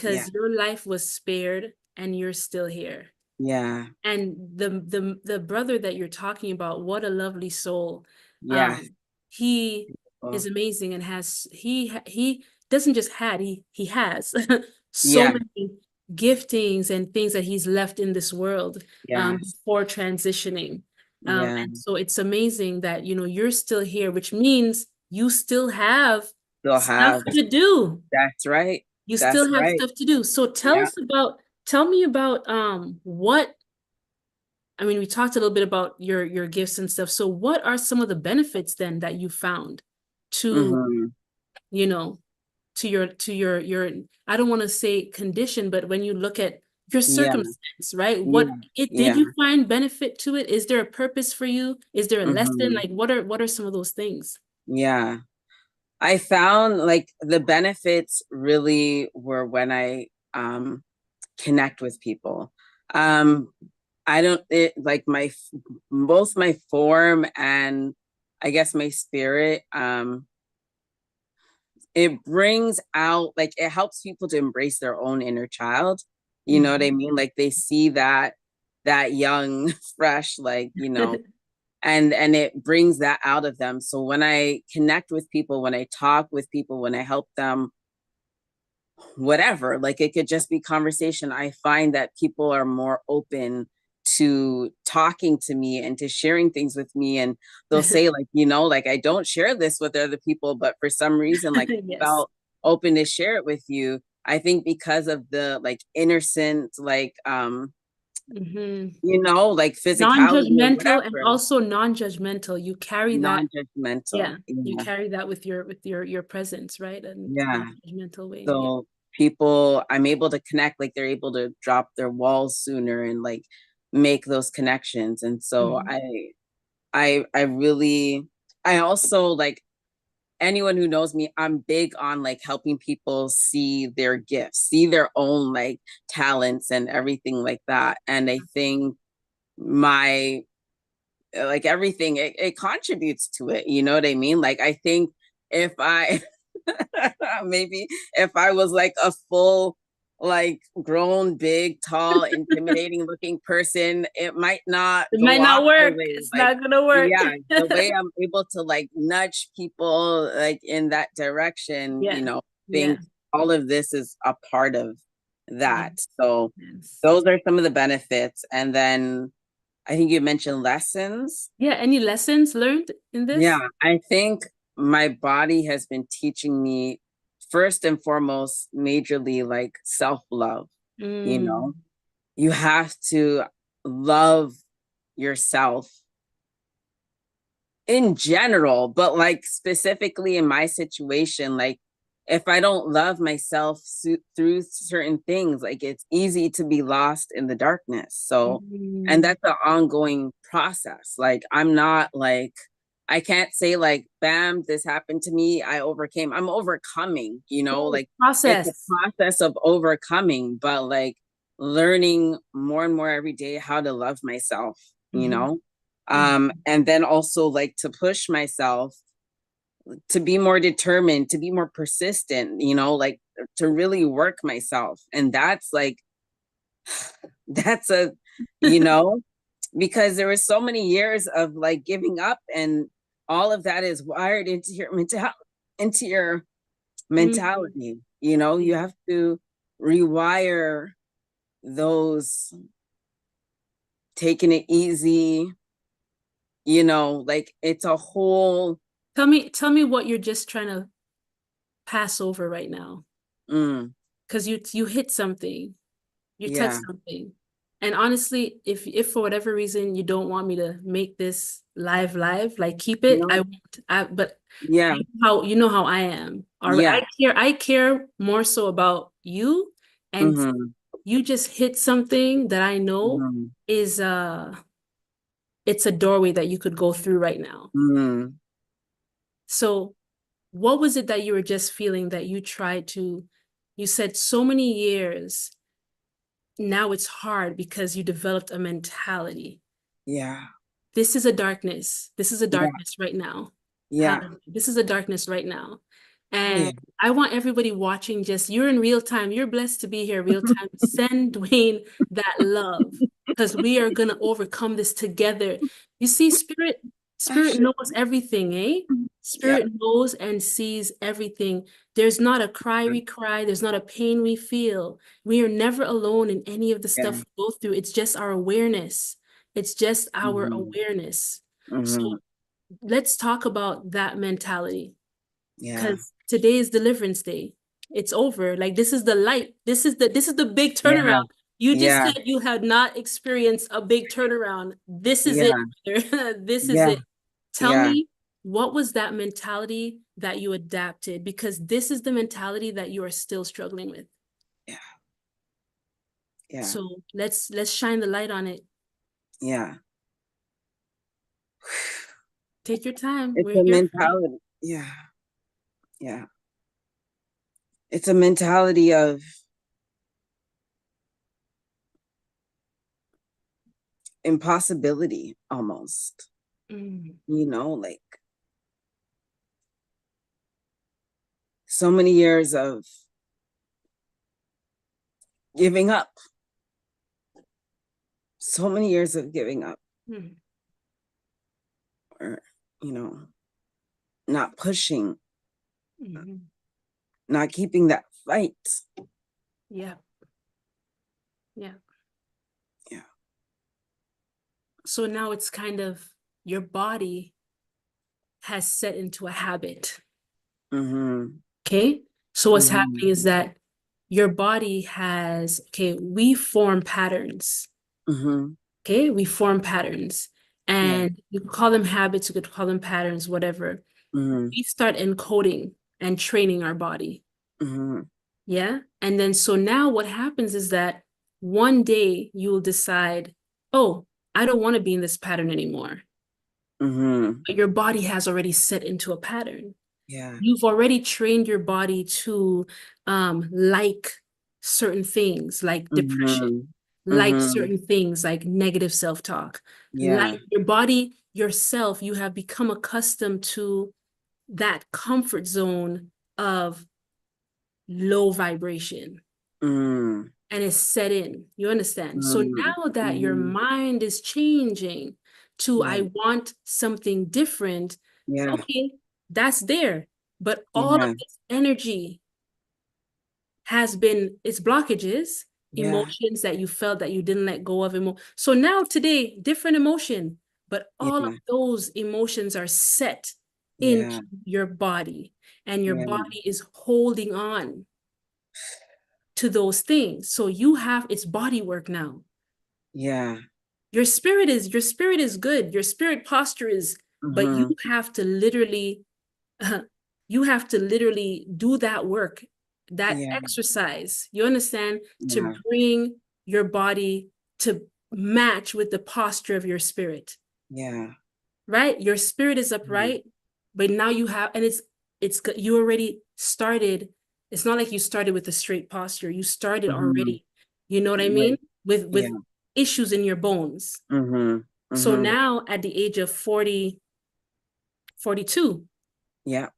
Speaker 2: yeah,
Speaker 1: Because your life was spared and you're still here.
Speaker 2: yeah,
Speaker 1: And the brother that you're talking about, what a lovely soul.
Speaker 2: yeah.
Speaker 1: Um, he is
Speaker 2: Well,
Speaker 1: amazing and he doesn't just had he has so
Speaker 2: yeah,
Speaker 1: many giftings and things that he's left in this world
Speaker 2: yes,
Speaker 1: before transitioning.
Speaker 2: yeah.
Speaker 1: And so it's amazing that you're still here, which means you still have
Speaker 2: Still
Speaker 1: stuff
Speaker 2: have.
Speaker 1: to do.
Speaker 2: That's right.
Speaker 1: You
Speaker 2: That's
Speaker 1: still have
Speaker 2: right.
Speaker 1: stuff to do. So
Speaker 2: Yeah.
Speaker 1: tell me about what I mean, we talked a little bit about your gifts and stuff. So what are some of the benefits then that you found to,
Speaker 2: Hmm.
Speaker 1: you know, to your I don't want to say condition, but when you look at your
Speaker 2: Yeah.
Speaker 1: circumstance, right?
Speaker 2: Yeah.
Speaker 1: What it did
Speaker 2: Yeah.
Speaker 1: you find benefit to it? Is there a purpose for you? Is there a lesson?
Speaker 2: Hmm.
Speaker 1: Like what are some of those things?
Speaker 2: Yeah. I found like the benefits really were when I connect with people. Um I don't it like both my form and I guess my spirit it brings out, like, it helps people to embrace their own inner child. You know what I
Speaker 1: Mhm.
Speaker 2: mean? Like they see that young, fresh, like, and it brings that out of them. So when I connect with people, when I talk with people, when I help them, whatever, like it could just be conversation, I find that people are more open to talking to me and to sharing things with me. And they'll say, like, like, I don't share this with other people, but for some reason, like, I
Speaker 1: Yes.
Speaker 2: felt open to share it with you. I think because of the, like, innocent, like,
Speaker 1: Hmm.
Speaker 2: like physicality or
Speaker 1: Non-judgmental and
Speaker 2: whatever,
Speaker 1: also non-judgmental. You carry that,
Speaker 2: non-judgmental.
Speaker 1: yeah, you carry that with your presence, right? And
Speaker 2: Yeah.
Speaker 1: non-judgmental way. Yeah.
Speaker 2: So people, I'm able to connect, like they're able to drop their walls sooner and like make those connections. And so
Speaker 1: Mhm.
Speaker 2: I really, I also, like, anyone who knows me, I'm big on like helping people see their gifts, see their own like talents and everything like that. And I think my, like, everything, it contributes to it. You know what I mean? Like, I think if I maybe if I was like a full, like, grown, big, tall, intimidating looking person, it might not
Speaker 1: It
Speaker 2: go
Speaker 1: might not
Speaker 2: off the
Speaker 1: work.
Speaker 2: way,
Speaker 1: It's
Speaker 2: like,
Speaker 1: not gonna work.
Speaker 2: yeah, the way I'm able to like nudge people like in that direction,
Speaker 1: Yeah. Yeah.
Speaker 2: think all of this is a part of
Speaker 1: Yeah.
Speaker 2: that. So
Speaker 1: Yes.
Speaker 2: those are some of the benefits. And then I think you mentioned lessons.
Speaker 1: Yeah. Any lessons learned in
Speaker 2: Yeah,
Speaker 1: this?
Speaker 2: I think my body has been teaching me, first and foremost, majorly, like, self-love. You know,
Speaker 1: Mm.
Speaker 2: you have to love yourself in general, but like specifically in my situation, like, if I don't love myself through certain things, like, it's easy to be lost in the darkness. So, and
Speaker 1: Mm.
Speaker 2: that's an ongoing process. Like, I'm not like, I can't say like, bam, this happened to me, I overcame. I'm overcoming,
Speaker 1: Oh,
Speaker 2: like, it's a
Speaker 1: process.
Speaker 2: process of overcoming, but like learning more and more every day how to love myself,
Speaker 1: Hmm. Hmm.
Speaker 2: and then also like to push myself to be more determined, to be more persistent, like to really work myself. And that's like, that's a, you know because there was so many years of like giving up, and all of that is wired into your
Speaker 1: Mm.
Speaker 2: mentality. You have to rewire those, taking it easy, like, it's a whole.
Speaker 1: Tell me what you're just trying to pass over right now.
Speaker 2: Mm,
Speaker 1: Because you hit something, you touched
Speaker 2: yeah.
Speaker 1: something. And honestly, if for whatever reason you don't want me to make this live, like keep it, I
Speaker 2: No.
Speaker 1: won't. But
Speaker 2: Yeah.
Speaker 1: how I am. Or
Speaker 2: Yeah.
Speaker 1: I care more so about you, and
Speaker 2: Mm-hmm.
Speaker 1: you just hit something that I know
Speaker 2: Mm-hmm.
Speaker 1: is it's a doorway that you could go through right now.
Speaker 2: Mm-hmm.
Speaker 1: So what was it that you were just feeling that you said so many years, now it's hard because you developed a mentality.
Speaker 2: Yeah.
Speaker 1: This is a darkness. This is a
Speaker 2: Yeah.
Speaker 1: darkness right now.
Speaker 2: Yeah.
Speaker 1: Hallelujah. This is a darkness right now.
Speaker 2: Oh yeah.
Speaker 1: And I want everybody watching, just you're in real time. You're blessed to be here real time. Send Duane that love because we are gonna overcome this together. You see, spirit knows everything, eh?
Speaker 2: Yeah.
Speaker 1: Spirit knows and sees everything. There's not a cry we cry, there's not a pain we feel. We are never alone in any of the
Speaker 2: Yeah.
Speaker 1: stuff we go through. It's just our awareness. It's just our
Speaker 2: Mm-hmm.
Speaker 1: awareness. So
Speaker 2: Mm-hmm.
Speaker 1: let's talk about that mentality
Speaker 2: Yeah.
Speaker 1: because today is Deliverance Day. It's over. Like this is the light. This is the big
Speaker 2: Yeah.
Speaker 1: turnaround. You just
Speaker 2: Yeah.
Speaker 1: said you had not experienced a big turnaround. This is it,
Speaker 2: Yeah.
Speaker 1: brother. This is
Speaker 2: Yeah.
Speaker 1: it. Tell
Speaker 2: Yeah.
Speaker 1: me, what was that mentality that you adapted? Because this is the mentality that you are still struggling with.
Speaker 2: Yeah. Yeah.
Speaker 1: So let's shine the light on it.
Speaker 2: Yeah.
Speaker 1: Take your time.
Speaker 2: It's
Speaker 1: We're
Speaker 2: a
Speaker 1: here for you.
Speaker 2: mentality. Yeah. Yeah. It's a mentality of impossibility almost,
Speaker 1: Mm.
Speaker 2: like, so many years of giving up, so many years of giving up,
Speaker 1: Mm.
Speaker 2: or, you know, not pushing,
Speaker 1: Mhm.
Speaker 2: not keeping that fight.
Speaker 1: Yeah. Yeah.
Speaker 2: Yeah.
Speaker 1: So now it's kind of your body has set into a habit.
Speaker 2: Mm-hmm.
Speaker 1: Okay. So what's
Speaker 2: Mm-hmm.
Speaker 1: happening is that your body has, okay, we form patterns.
Speaker 2: Mm-hmm.
Speaker 1: Okay. We form patterns
Speaker 2: Yeah.
Speaker 1: and you could call them habits, you could call them patterns, whatever.
Speaker 2: Mm-hmm.
Speaker 1: We start encoding and training our body.
Speaker 2: Mm-hmm.
Speaker 1: Yeah. And then so now what happens is that one day you will decide, oh, I don't want to be in this pattern anymore.
Speaker 2: Mm-hmm.
Speaker 1: But your body has already set into a pattern.
Speaker 2: Yeah.
Speaker 1: You've already trained your body to like certain things like depression,
Speaker 2: Mm-hmm.
Speaker 1: like
Speaker 2: Mm-hmm.
Speaker 1: certain things like negative self-talk,
Speaker 2: Yeah.
Speaker 1: like your body, yourself, you have become accustomed to that comfort zone of low vibration
Speaker 2: Mm-hmm.
Speaker 1: and it's set in. You understand? So now that your
Speaker 2: Mm-hmm.
Speaker 1: mind is changing to
Speaker 2: Yeah.
Speaker 1: I want something different,
Speaker 2: Yeah.
Speaker 1: okay, that's there. But all of
Speaker 2: Yeah.
Speaker 1: this energy has been its blockages,
Speaker 2: Yeah.
Speaker 1: emotions that you felt that you didn't let go of. So now today, different emotion, but all of
Speaker 2: Yeah.
Speaker 1: those emotions are set into
Speaker 2: Yeah.
Speaker 1: your body, and your
Speaker 2: Yeah.
Speaker 1: body is holding on to those things. So you have its body work now.
Speaker 2: Yeah.
Speaker 1: Your spirit is good. Your spirit posture is, but you
Speaker 2: Mm-hmm.
Speaker 1: have to literally you have to literally do that work, that
Speaker 2: Yeah.
Speaker 1: exercise. You understand? To
Speaker 2: Yeah.
Speaker 1: bring your body to match with the posture of your spirit.
Speaker 2: Yeah.
Speaker 1: Right? Your spirit is
Speaker 2: Mm-hmm.
Speaker 1: upright, but now you have, and you already started. It's not like you started with a straight posture. You started
Speaker 2: Mm-hmm.
Speaker 1: already. You know what I mean?
Speaker 2: Right.
Speaker 1: With
Speaker 2: Yeah.
Speaker 1: issues in your bones.
Speaker 2: Mm-hmm.
Speaker 1: So
Speaker 2: Mm-hmm.
Speaker 1: now at the age of 40, 42,
Speaker 2: Yeah.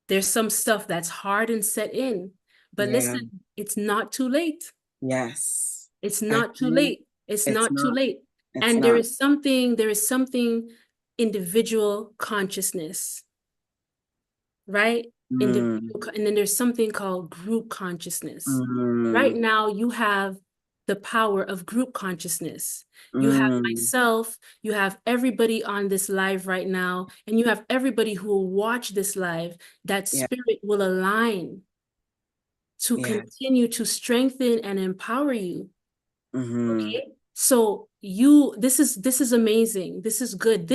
Speaker 1: there's some stuff that's hard and set in. But
Speaker 2: Yeah.
Speaker 1: listen, it's not too late.
Speaker 2: Yes.
Speaker 1: It's
Speaker 2: I
Speaker 1: not too
Speaker 2: think
Speaker 1: late. It's
Speaker 2: it's
Speaker 1: not too
Speaker 2: not.
Speaker 1: late.
Speaker 2: It's
Speaker 1: And
Speaker 2: not.
Speaker 1: there is something individual consciousness, right?
Speaker 2: Mm.
Speaker 1: And then there's something called group consciousness. Right
Speaker 2: Mm.
Speaker 1: now, you have the power of group consciousness. You have
Speaker 2: Mm.
Speaker 1: myself, you have everybody on this live right now, and you have everybody who will watch this live. That
Speaker 2: Yeah.
Speaker 1: spirit will align to
Speaker 2: Yes.
Speaker 1: continue to strengthen and empower you.
Speaker 2: Mm-hmm.
Speaker 1: Okay. So this is amazing. This is good.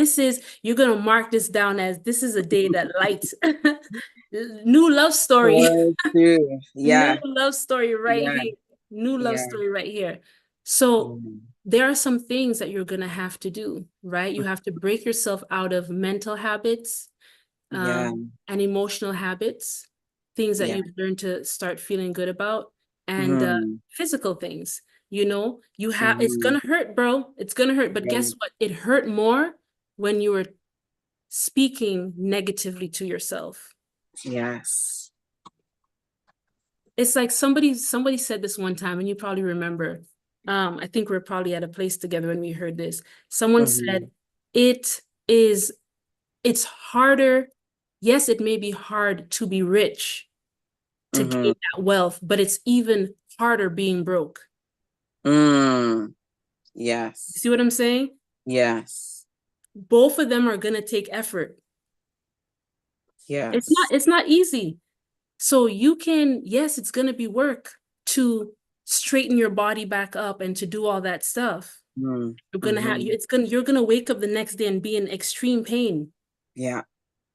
Speaker 1: You're gonna mark this down as this is a day that lights. New love story.
Speaker 2: For true.
Speaker 1: New
Speaker 2: Yeah.
Speaker 1: love story right
Speaker 2: Yeah.
Speaker 1: here. New love
Speaker 2: Yeah.
Speaker 1: story right here. So
Speaker 2: Mm.
Speaker 1: there are some things that you're gonna have to do, right? You have to break yourself out of mental habits,
Speaker 2: Yeah.
Speaker 1: and emotional habits, things that
Speaker 2: Yeah.
Speaker 1: you've learned to start feeling good about, and
Speaker 2: Mm.
Speaker 1: physical things. It's
Speaker 2: Mm-hmm.
Speaker 1: gonna hurt, bro. It's gonna hurt. But
Speaker 2: Yeah.
Speaker 1: guess what? It hurt more when you were speaking negatively to yourself.
Speaker 2: Yes.
Speaker 1: It's like somebody said this one time, and you probably remember. I think we're probably at a place together when we heard this. Someone
Speaker 2: Mm-hmm.
Speaker 1: said, it is, it's harder. Yes, it may be hard to be rich, to
Speaker 2: Mm-hmm.
Speaker 1: gain that wealth, but it's even harder being broke.
Speaker 2: Mm.
Speaker 1: You
Speaker 2: Yes.
Speaker 1: see what I'm saying?
Speaker 2: Yes.
Speaker 1: Both of them are gonna take effort. It's not
Speaker 2: Yes.
Speaker 1: it's not easy. So you can, yes, it's gonna be work to straighten your body back up and to do all that stuff.
Speaker 2: Mm. Mm-hmm.
Speaker 1: You're gonna wake up the next day and be in extreme pain
Speaker 2: Yeah.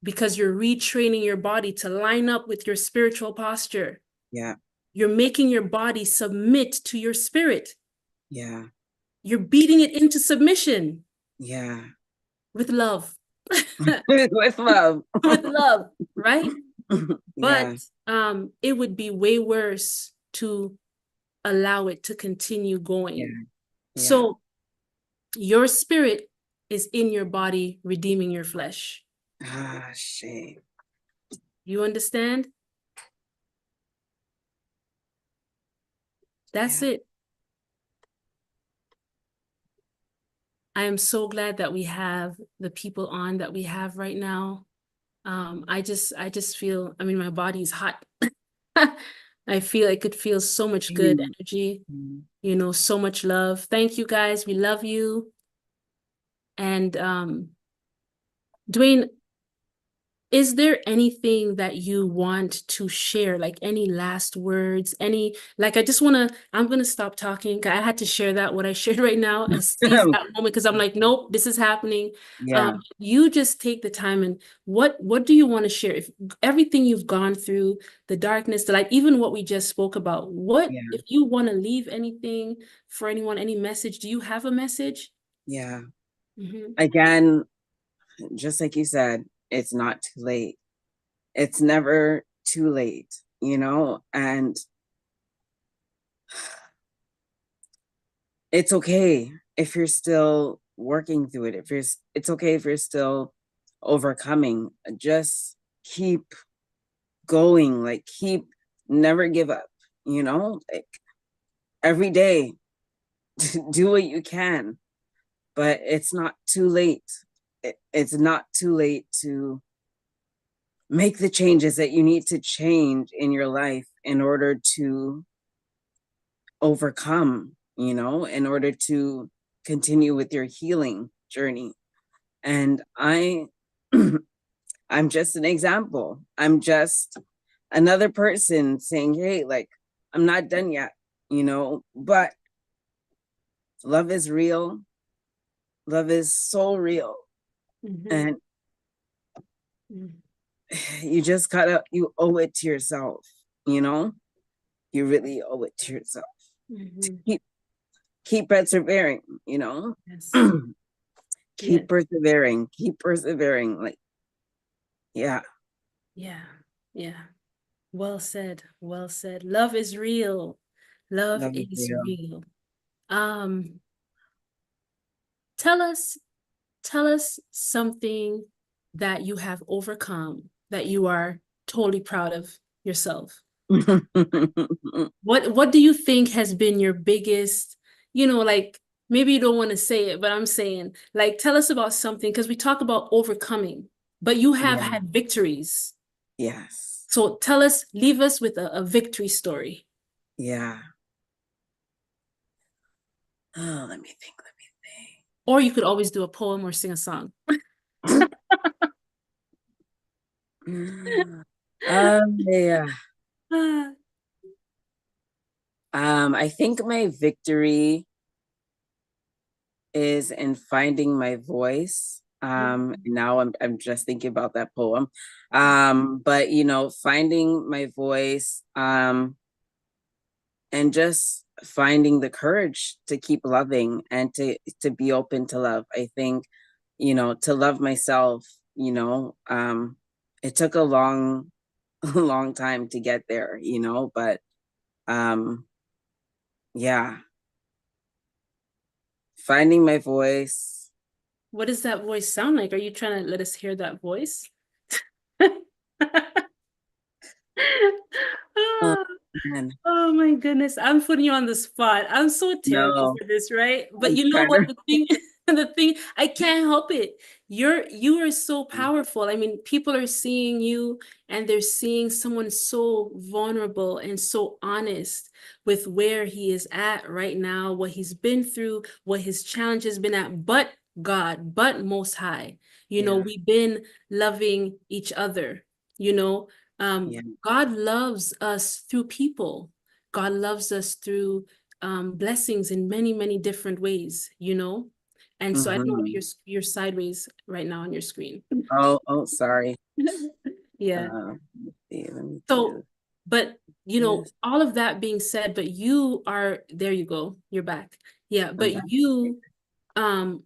Speaker 1: because you're retraining your body to line up with your spiritual posture.
Speaker 2: Yeah.
Speaker 1: You're making your body submit to your spirit.
Speaker 2: Yeah.
Speaker 1: You're beating it into submission
Speaker 2: Yeah.
Speaker 1: with love.
Speaker 2: With love.
Speaker 1: With love, right? But
Speaker 2: Yeah.
Speaker 1: it would be way worse to allow it to continue
Speaker 2: Yeah.
Speaker 1: going.
Speaker 2: Yeah.
Speaker 1: So your spirit is in your body redeeming your flesh.
Speaker 2: Ah, shame.
Speaker 1: You understand? That's
Speaker 2: Yeah.
Speaker 1: it. I am so glad that we have the people on that we have right now. I just feel, I mean, my body's hot. I feel I could feel so much good
Speaker 2: Mm.
Speaker 1: energy,
Speaker 2: Mm.
Speaker 1: so much love. Thank you guys. We love you. And Duane, is there anything that you want to share? Like any last words? Like I'm gonna stop talking. I had to share that what I shared right now and seize that moment because I'm like, nope, this is happening.
Speaker 2: Yeah.
Speaker 1: You just take the time and what do you want to share? If everything you've gone through, the darkness, the light, even what we just spoke about, what
Speaker 2: Yeah.
Speaker 1: if you want to leave anything for anyone, any message? Do you have a message?
Speaker 2: Yeah.
Speaker 1: Hmm.
Speaker 2: Again, just like you said, it's not too late. It's never too late, and it's okay if you're still working through it. It's okay if you're still overcoming. Just keep going, like never give up, like every day do what you can, but it's not too late. It's not too late to make the changes that you need to change in your life in order to overcome, in order to continue with your healing journey. And I'm just an example. I'm just another person saying, hey, like, I'm not done yet, but love is real. Love is so real.
Speaker 1: Hmm.
Speaker 2: And you just you owe it to yourself, you know? You really owe it to yourself.
Speaker 1: Hmm.
Speaker 2: Keep keep persevering,
Speaker 1: Yes. Yeah.
Speaker 2: keep persevering, keep persevering. Like, yeah,
Speaker 1: Yeah. Yeah. Well said. Well said. Love is real. Love
Speaker 2: love is
Speaker 1: is
Speaker 2: real.
Speaker 1: real. Um, tell us, tell us something that you have overcome that you are totally proud of yourself. What do you think has been your biggest, like maybe you don't want to say it, but I'm saying, like, tell us about something because we talk about overcoming, but you have
Speaker 2: Yeah,
Speaker 1: had victories.
Speaker 2: yes,
Speaker 1: So tell us, leave us with a victory story.
Speaker 2: yeah. Oh, let me think, let
Speaker 1: Or you could always do a poem or sing a song.
Speaker 2: me think. Yeah.
Speaker 1: Ah.
Speaker 2: I think my victory is in finding my voice. Now I'm just thinking about that poem. But finding my voice, and just finding the courage to keep loving and to be open to love. I think, to love myself, it took a long, a long time to get there, but um, yeah, finding my voice.
Speaker 1: What does that voice sound like? Are you trying to let us hear that voice?
Speaker 2: Oh
Speaker 1: Ah.
Speaker 2: man,
Speaker 1: Oh my goodness, I'm putting you on the spot. I'm so terrible
Speaker 2: no,
Speaker 1: for this, right? But
Speaker 2: I'm
Speaker 1: you know
Speaker 2: trying
Speaker 1: what
Speaker 2: to.
Speaker 1: the thing the thing I can't help it. You are so powerful. I mean, people are seeing you and they're seeing someone so vulnerable and so honest with where he is at right now, what he's been through, what his challenge has been at, but God, but Most High.
Speaker 2: Yeah,
Speaker 1: We've been loving each other, you know.
Speaker 2: yeah.
Speaker 1: God loves us through people. God loves us through blessings in many, many different ways. And so I don't know,
Speaker 2: Hmm.
Speaker 1: you're sideways right now on your screen.
Speaker 2: Oh, sorry.
Speaker 1: Yeah.
Speaker 2: Let me
Speaker 1: So,
Speaker 2: do
Speaker 1: but
Speaker 2: this.
Speaker 1: all of that being said, but you are, there you go, you're back. Yeah,
Speaker 2: I'm
Speaker 1: but
Speaker 2: back.
Speaker 1: um,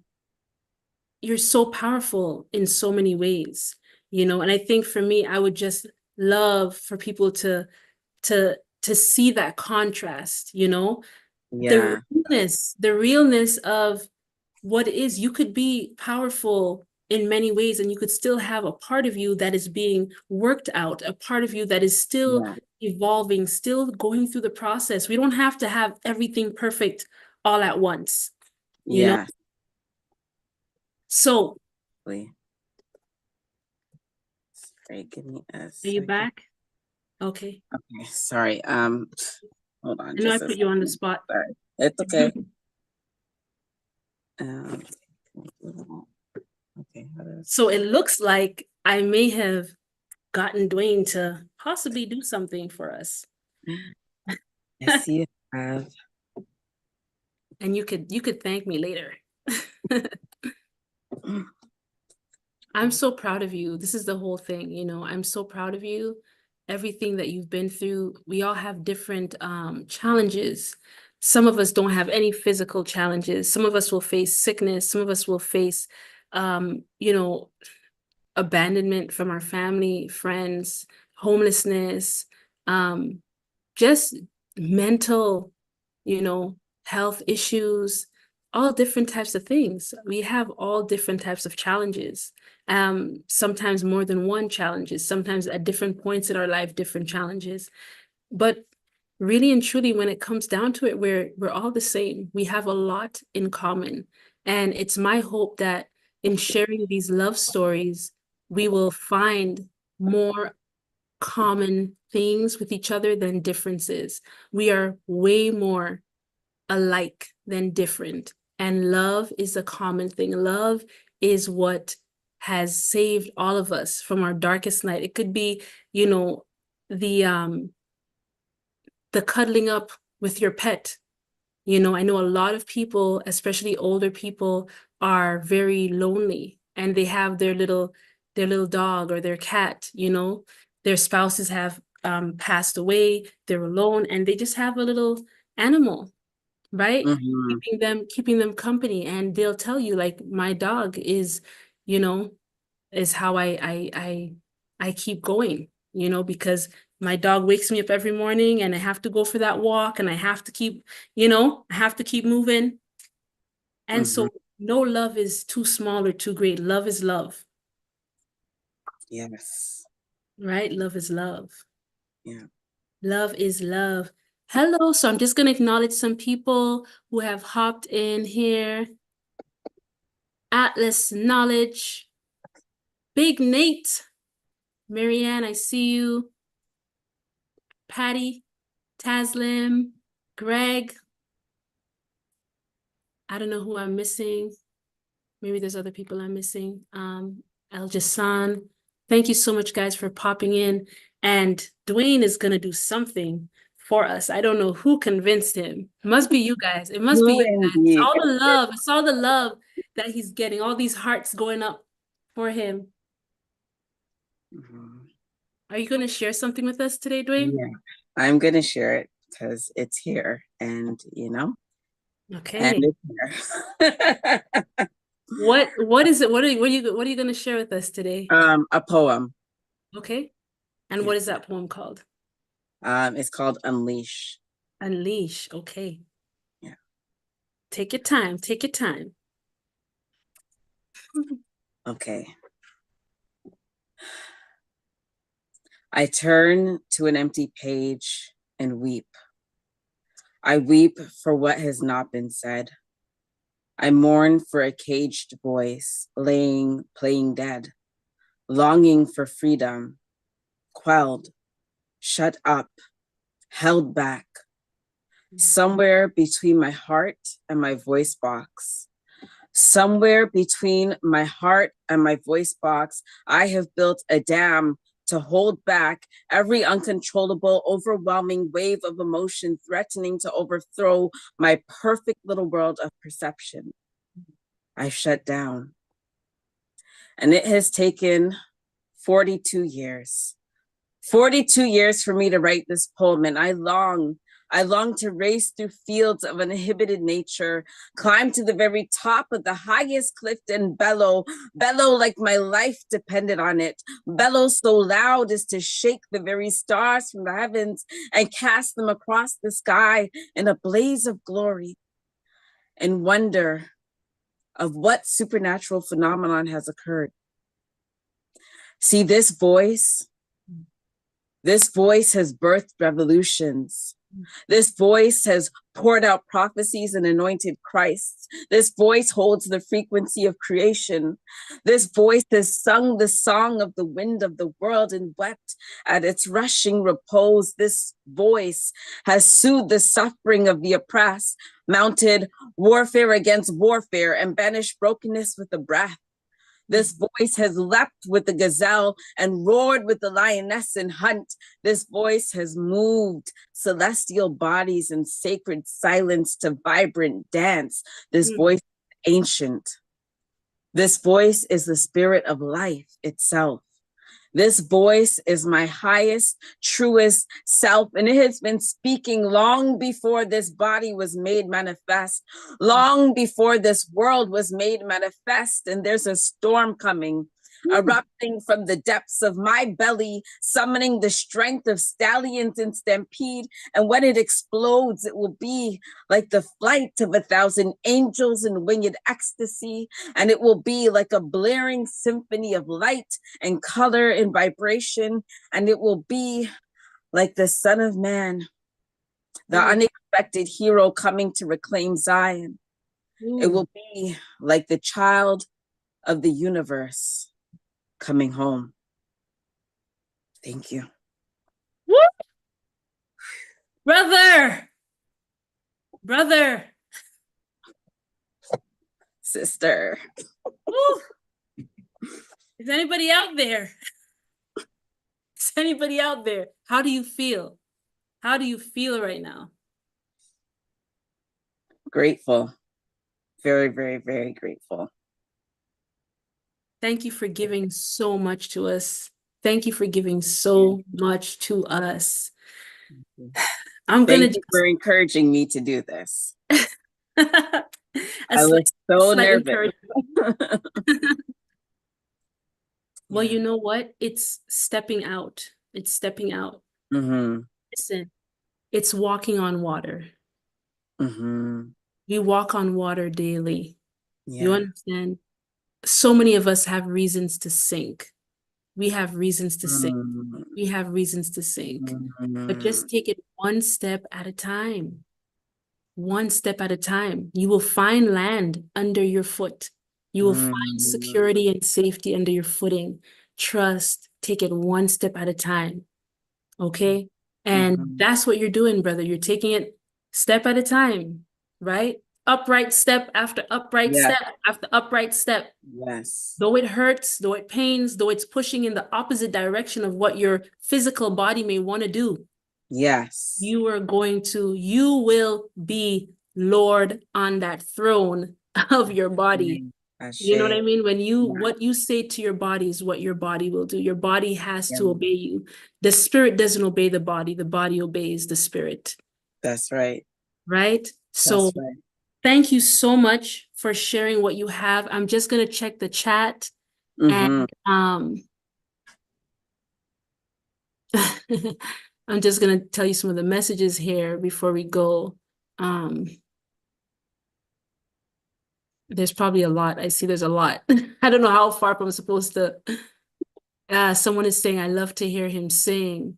Speaker 1: you're so powerful in so many ways. And I think for me, I would just love for people to see that contrast.
Speaker 2: Yeah.
Speaker 1: The realness of what it is. You could be powerful in many ways, and you could still have a part of you that is being worked out, a part of you that is still
Speaker 2: Yeah.
Speaker 1: evolving, still going through the process. We don't have to have everything perfect all at once, you know?
Speaker 2: Yes.
Speaker 1: So,
Speaker 2: Sorry, give me a
Speaker 1: are you
Speaker 2: second.
Speaker 1: back? Okay.
Speaker 2: Okay, sorry. Hold on
Speaker 1: I know I
Speaker 2: just a
Speaker 1: put you on the
Speaker 2: second.
Speaker 1: spot.
Speaker 2: Sorry. It's okay. Okay,
Speaker 1: So it looks like I may have gotten Duane to possibly do something for us.
Speaker 2: yes, you have.
Speaker 1: And you could thank me later. I'm so proud of you. This is the whole thing, I'm so proud of you. Everything that you've been through, we all have different challenges. Some of us don't have any physical challenges. Some of us will face sickness. Some of us will face, um, you know, abandonment from our family, friends, homelessness, um, just mental, you know, health issues, all different types of things. We have all different types of challenges. Sometimes more than one challenges, sometimes at different points in our life, different challenges. But really and truly, when it comes down to it, we're all the same. We have a lot in common. And it's my hope that in sharing these love stories, we will find more common things with each other than differences. We are way more alike than different. And love is a common thing. Love is what has saved all of us from our darkest night. It could be, you know, the um the cuddling up with your pet. I know a lot of people, especially older people, are very lonely and they have their little dog or their cat, their spouses have passed away, they're alone, and they just have a little animal, right?
Speaker 2: Mm-hmm.
Speaker 1: Keeping them company. And they'll tell you, like, my dog you know, is how I keep going, because my dog wakes me up every morning and I have to go for that walk and I have to keep moving. And
Speaker 2: Mm-hmm.
Speaker 1: so no love is too small or too great. Love is love,
Speaker 2: Yes.
Speaker 1: right? Love is love.
Speaker 2: Yeah.
Speaker 1: Love is love. Hello. So I'm just going to acknowledge some people who have hopped in here. Atlas Knowledge, Big Nate, Marianne, I see you. Patty, Taslim, Greg. I don't know who I'm missing. Maybe there's other people I'm missing. El Jassan. Thank you so much, guys, for popping in. And Duane is gonna do something for us. I don't know who convinced him. It must be you guys. It must be
Speaker 2: Who
Speaker 1: you guys. It's
Speaker 2: indeed?
Speaker 1: all the love. It's all the love that he's getting. All these hearts going up for him.
Speaker 2: Mhm.
Speaker 1: Are you gonna share something with us today, Duane?
Speaker 2: Yeah, I'm gonna share it because it's here, and and
Speaker 1: Okay.
Speaker 2: it's here.
Speaker 1: What is it? What are you gonna share with us today?
Speaker 2: A poem.
Speaker 1: Okay. And
Speaker 2: Yeah.
Speaker 1: what is that poem called?
Speaker 2: It's called Unleash.
Speaker 1: Unleash. Okay.
Speaker 2: Yeah.
Speaker 1: Take your time. Take your time.
Speaker 2: Okay. I turn to an empty page and weep. I weep for what has not been said. I mourn for a caged voice playing dead, longing for freedom, quelled, shut up, held back, somewhere between my heart and my voice box. Somewhere between my heart and my voice box, I have built a dam to hold back every uncontrollable, overwhelming wave of emotion threatening to overthrow my perfect little world of perception. I shut down. And it has taken 42 years. 42 years for me to write this poem, and I long to race through fields of uninhibited nature, climb to the very top of the highest cliff and bellow like my life depended on it, bellow so loud as to shake the very stars from the heavens and cast them across the sky in a blaze of glory and wonder of what supernatural phenomenon has occurred. See, this voice has birthed revolutions. This voice has poured out prophecies and anointed Christ. This voice holds the frequency of creation. This voice has sung the song of the wind of the world and wept at its rushing repose. This voice has soothed the suffering of the oppressed, mounted warfare against warfare, and banished brokenness with a breath. This voice has leapt with the gazelle and roared with the lioness in hunt. This voice has moved celestial bodies in sacred silence to vibrant dance. This voice is ancient. This voice is the spirit of life itself. This voice is my highest, truest self, and it has been speaking long before this body was made manifest, long before this world was made manifest. And there's a storm coming, erupting from the depths of my belly, summoning the strength of stallions in stampede. And when it explodes, it will be like the flight of 1,000 angels in winged ecstasy. And it will be like a blaring symphony of light and color and vibration. And it will be like the Son of Man, the unexpected hero coming to reclaim Zion. It will be like the child of the universe coming home. Thank you.
Speaker 1: Woo! Brother.
Speaker 2: Sister.
Speaker 1: Woo! Is anybody out there? Is anybody out there? How do you feel? How do you feel right now?
Speaker 2: Grateful. Very, very, very grateful.
Speaker 1: Thank you for giving so much to us. Thank you for giving so much to us.
Speaker 2: Thank you for encouraging me to do this. I was so nervous.
Speaker 1: Well, you know what? It's stepping out. It's stepping out. Listen, it's walking on water. We walk on water daily. You understand? So many of us have reasons to sink. We have reasons to sink. We have reasons to sink. But just take it one step at a time. One step at a time. You will find land under your foot. You will find security and safety under your footing. Trust. Take it one step at a time. Okay? And that's what you're doing, brother. You're taking it step at a time, right? Upright step after upright step after upright step.
Speaker 2: Yes.
Speaker 1: Though it hurts, though it pains, though it's pushing in the opposite direction of what your physical body may want to do.
Speaker 2: Yes.
Speaker 1: You will be Lord on that throne of your body. You know what I mean? What you say to your body is what your body will do. Your body has to obey you. The spirit doesn't obey the body obeys the spirit.
Speaker 2: That's right.
Speaker 1: Right? So thank you so much for sharing what you have. I'm just gonna check the chat and I'm just gonna tell you some of the messages here before we go. There's probably a lot. I see there's a lot. I don't know how far up I'm supposed to. Someone is saying, I love to hear him sing.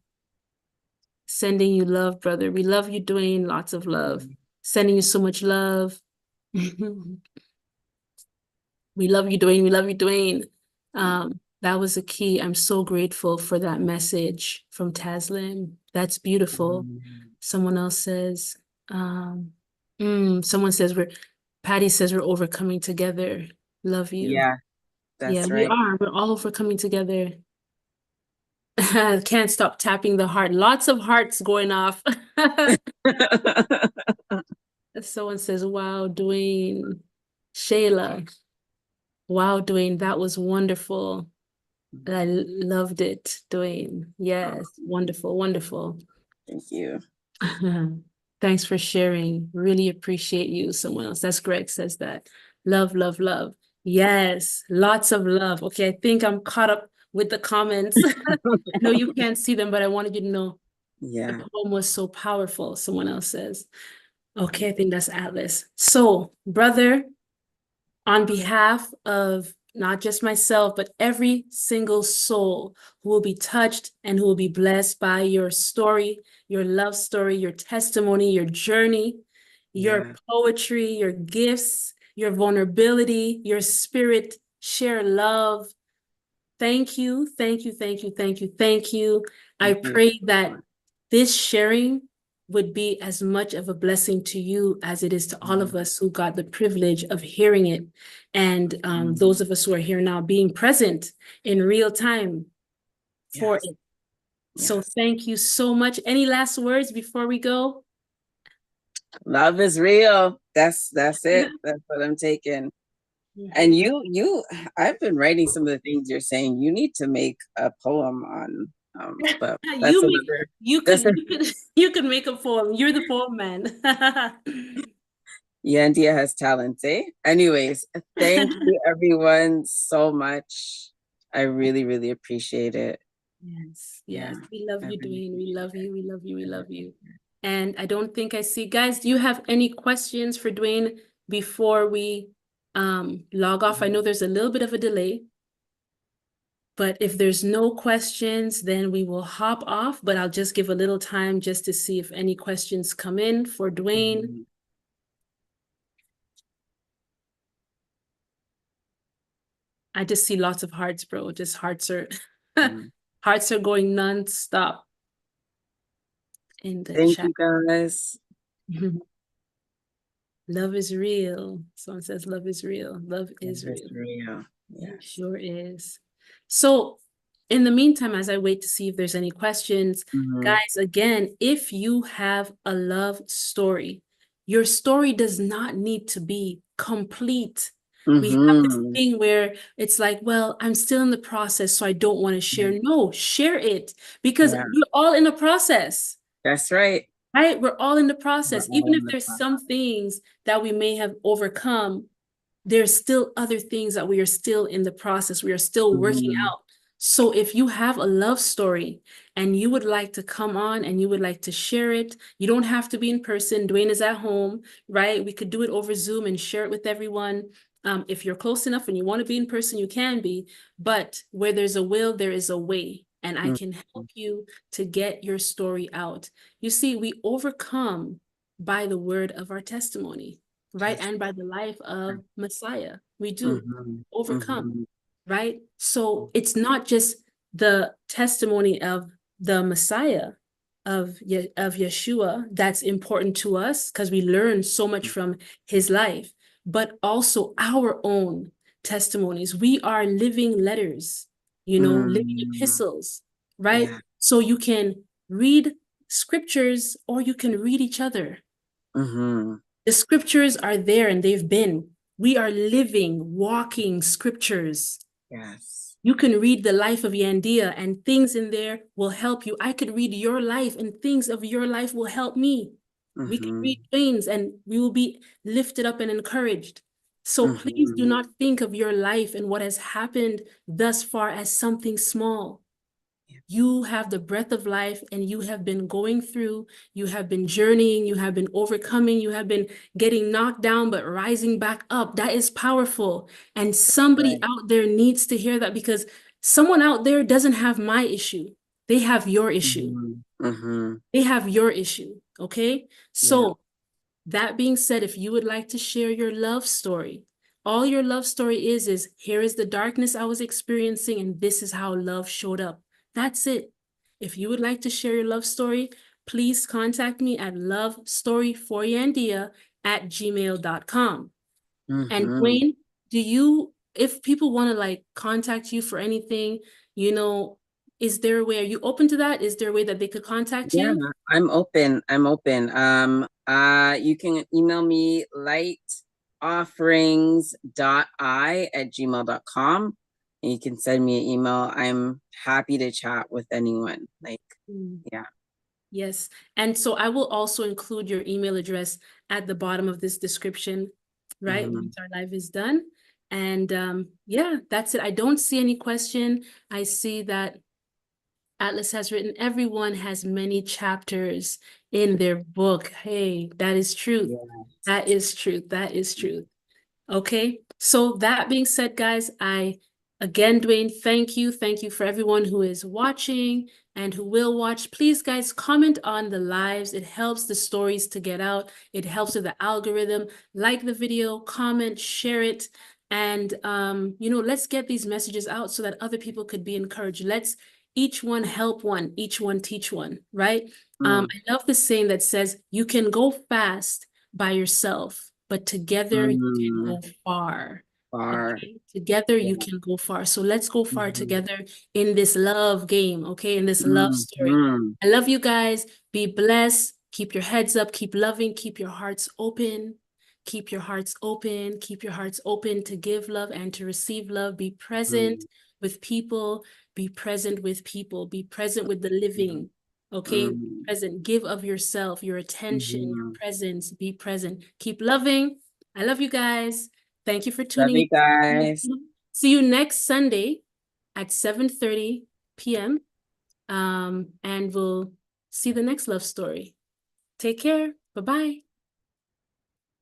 Speaker 1: Sending you love, brother. We love you, Duane. Lots of love. Sending you so much love. We love you, Duane. We love you, Duane. That was a key. I'm so grateful for that message from Taslim. That's beautiful. Someone else says, someone says Patty says we're overcoming together. Love you.
Speaker 2: Yeah, that's
Speaker 1: right. We are. We're all overcoming together. Can't stop tapping the heart. Lots of hearts going off. Someone says, wow, Duane. Shayla. Wow, Duane, that was wonderful. I loved it, Duane. Yes, wonderful, wonderful.
Speaker 2: Thank you.
Speaker 1: Thanks for sharing. Really appreciate you. Someone else. That's Greg says that. Love, love, love. Yes, lots of love. Okay, I think I'm caught up with the comments. I know you can't see them, but I wanted you to know the poem was so powerful, someone else says. Okay, I think that's Atlas. So, brother, On behalf of not just myself, but every single soul who will be touched and who will be blessed by your story, your love story, your testimony, your journey, your
Speaker 2: Yeah.
Speaker 1: poetry, your gifts, your vulnerability, your spirit, share love. Thank you, thank you, thank you, thank you, thank you. I
Speaker 2: Thank you.
Speaker 1: pray that this sharing would be as much of a blessing to you as it is to all of us who got the privilege of hearing it. And those of us who are here now being present in real time for
Speaker 2: Yes.
Speaker 1: it. So
Speaker 2: Yes.
Speaker 1: thank you so much. Any last words before we go?
Speaker 2: Love is real. That's it. That's what I'm taking. And
Speaker 1: Mhm.
Speaker 2: I've been writing some of the things you're saying. You need to make a poem on, but that's
Speaker 1: You make
Speaker 2: another,
Speaker 1: you could
Speaker 2: that's a,
Speaker 1: you could you could make a poem. You're the poem man.
Speaker 2: Yandia has talent, eh? Anyways, thank you everyone so much. I really, really appreciate it.
Speaker 1: Yes,
Speaker 2: Yeah,
Speaker 1: yes. We love
Speaker 2: I
Speaker 1: you,
Speaker 2: really
Speaker 1: Duane. We
Speaker 2: appreciate
Speaker 1: love you. We love you. We love
Speaker 2: it.
Speaker 1: you. And I don't think I see, guys, do you have any questions for Duane before we log off? I know there's a little bit of a delay, but if there's no questions, then we will hop off, but I'll just give a little time just to see if any questions come in for Duane.
Speaker 2: Mhm.
Speaker 1: I just see lots of hearts, bro. Just hearts are
Speaker 2: Mhm.
Speaker 1: hearts are going non-stop in the
Speaker 2: Thank
Speaker 1: chat.
Speaker 2: you guys.
Speaker 1: Love is real. Someone says love is real. Love
Speaker 2: Love
Speaker 1: is
Speaker 2: is
Speaker 1: real.
Speaker 2: real.
Speaker 1: It
Speaker 2: Yes.
Speaker 1: sure is. So, in the meantime, as I wait to see if there's any questions,
Speaker 2: Mhm.
Speaker 1: guys, again, if you have a love story, your story does not need to be complete. We have this
Speaker 2: Mhm.
Speaker 1: thing where it's like, well, I'm still in the process, so I don't want to share. No, share it because
Speaker 2: Yeah,
Speaker 1: we're all in the process.
Speaker 2: that's right.
Speaker 1: Right? We're all in the
Speaker 2: We're
Speaker 1: process.
Speaker 2: all
Speaker 1: Even if
Speaker 2: in the
Speaker 1: there's
Speaker 2: process.
Speaker 1: some things that we may have overcome, there's still other things that we are still in the process. We are still working
Speaker 2: Mhm.
Speaker 1: out. So if you have a love story and you would like to come on and you would like to share it, you don't have to be in person. Duane is at home, right? We could do it over Zoom and share it with everyone. If you're close enough and you want to be in person, you can be. But where there's a will, there is a way. And I
Speaker 2: Mhm.
Speaker 1: can help you to get your story out. You see, we overcome by the word of our testimony, right?
Speaker 2: That's
Speaker 1: And by the life of Messiah. We do
Speaker 2: mhm.
Speaker 1: overcome,
Speaker 2: Mhm.
Speaker 1: right? So it's not just the testimony of the Messiah of Yeshua that's important to us because we learn so much from his life, but also our own testimonies. We are living letters, living
Speaker 2: Mhm.
Speaker 1: epistles, right?
Speaker 2: Yeah.
Speaker 1: So you can read scriptures or you can read each other.
Speaker 2: Mhm.
Speaker 1: The scriptures are there and they've been. We are living, walking scriptures.
Speaker 2: Yes.
Speaker 1: You can read the life of Yandia and things in there will help you. I could read your life and things of your life will help me. We can read
Speaker 2: Mhm.
Speaker 1: things and we will be lifted up and encouraged. So please do
Speaker 2: Mhm.
Speaker 1: not think of your life and what has happened thus far as something small. You have the breath of life and you have been going through, you have been journeying, you have been overcoming, you have been getting knocked down, but rising back up. That is powerful. And somebody
Speaker 2: Right.
Speaker 1: out there needs to hear that because someone out there doesn't have my issue. They have your issue.
Speaker 2: Mhm. Mhm.
Speaker 1: They have your issue. Okay.
Speaker 2: Yeah.
Speaker 1: So that being said, if you would like to share your love story, all your love story is here is the darkness I was experiencing, and this is how love showed up. That's it. If you would like to share your love story, please contact me at lovestoryforyandea@gmail.com. And
Speaker 2: Mhm.
Speaker 1: Duane, if people want to like contact you for anything, you know, is there a way, are you open to that? Is there a way that they could contact
Speaker 2: Yeah,
Speaker 1: you?
Speaker 2: I'm open. I'm open. You can email me lightofferings.i at gmail.com. And you can send me an email. I'm happy to chat with anyone. Like,
Speaker 1: Mm.
Speaker 2: yeah.
Speaker 1: Yes. And so I will also include your email address at the bottom of this description, right?
Speaker 2: Mhm.
Speaker 1: Once our live is done. And yeah, that's it. I don't see any question. I see that Atlas has written, everyone has many chapters in their book. Hey, that is truth.
Speaker 2: Yeah.
Speaker 1: That is truth. That is truth. Okay. So that being said, guys, again, Duane, thank you. Thank you for everyone who is watching and who will watch. Please, guys, comment on the lives. It helps the stories to get out. It helps with the algorithm. Like the video, comment, share it. And, let's get these messages out so that other people could be encouraged. Let's each one help one, each one teach one, right?
Speaker 2: Mm,
Speaker 1: I love the saying that says, you can go fast by yourself, but together you can
Speaker 2: mm,
Speaker 1: go far.
Speaker 2: far.
Speaker 1: Okay, together
Speaker 2: Yeah.
Speaker 1: you can go far. So let's go far
Speaker 2: Mhm.
Speaker 1: together in this love game, okay? In this love story.
Speaker 2: Mhm.
Speaker 1: I love you guys. Be blessed. Keep your heads up. Keep loving. Keep your hearts open. Keep your hearts open. Keep your hearts open to give love and to receive love. Be present
Speaker 2: Mm,
Speaker 1: with people. Be present with people. Be present with the living, okay? Be
Speaker 2: mm,
Speaker 1: present. Give of yourself, your attention, your
Speaker 2: mhm.
Speaker 1: presence. Be present. Keep loving. I love you guys. Thank you for
Speaker 2: Love
Speaker 1: tuning
Speaker 2: you
Speaker 1: in.
Speaker 2: guys.
Speaker 1: See you next Sunday at 7:30 p.m. And we'll see the next love story. Take care. Bye-bye.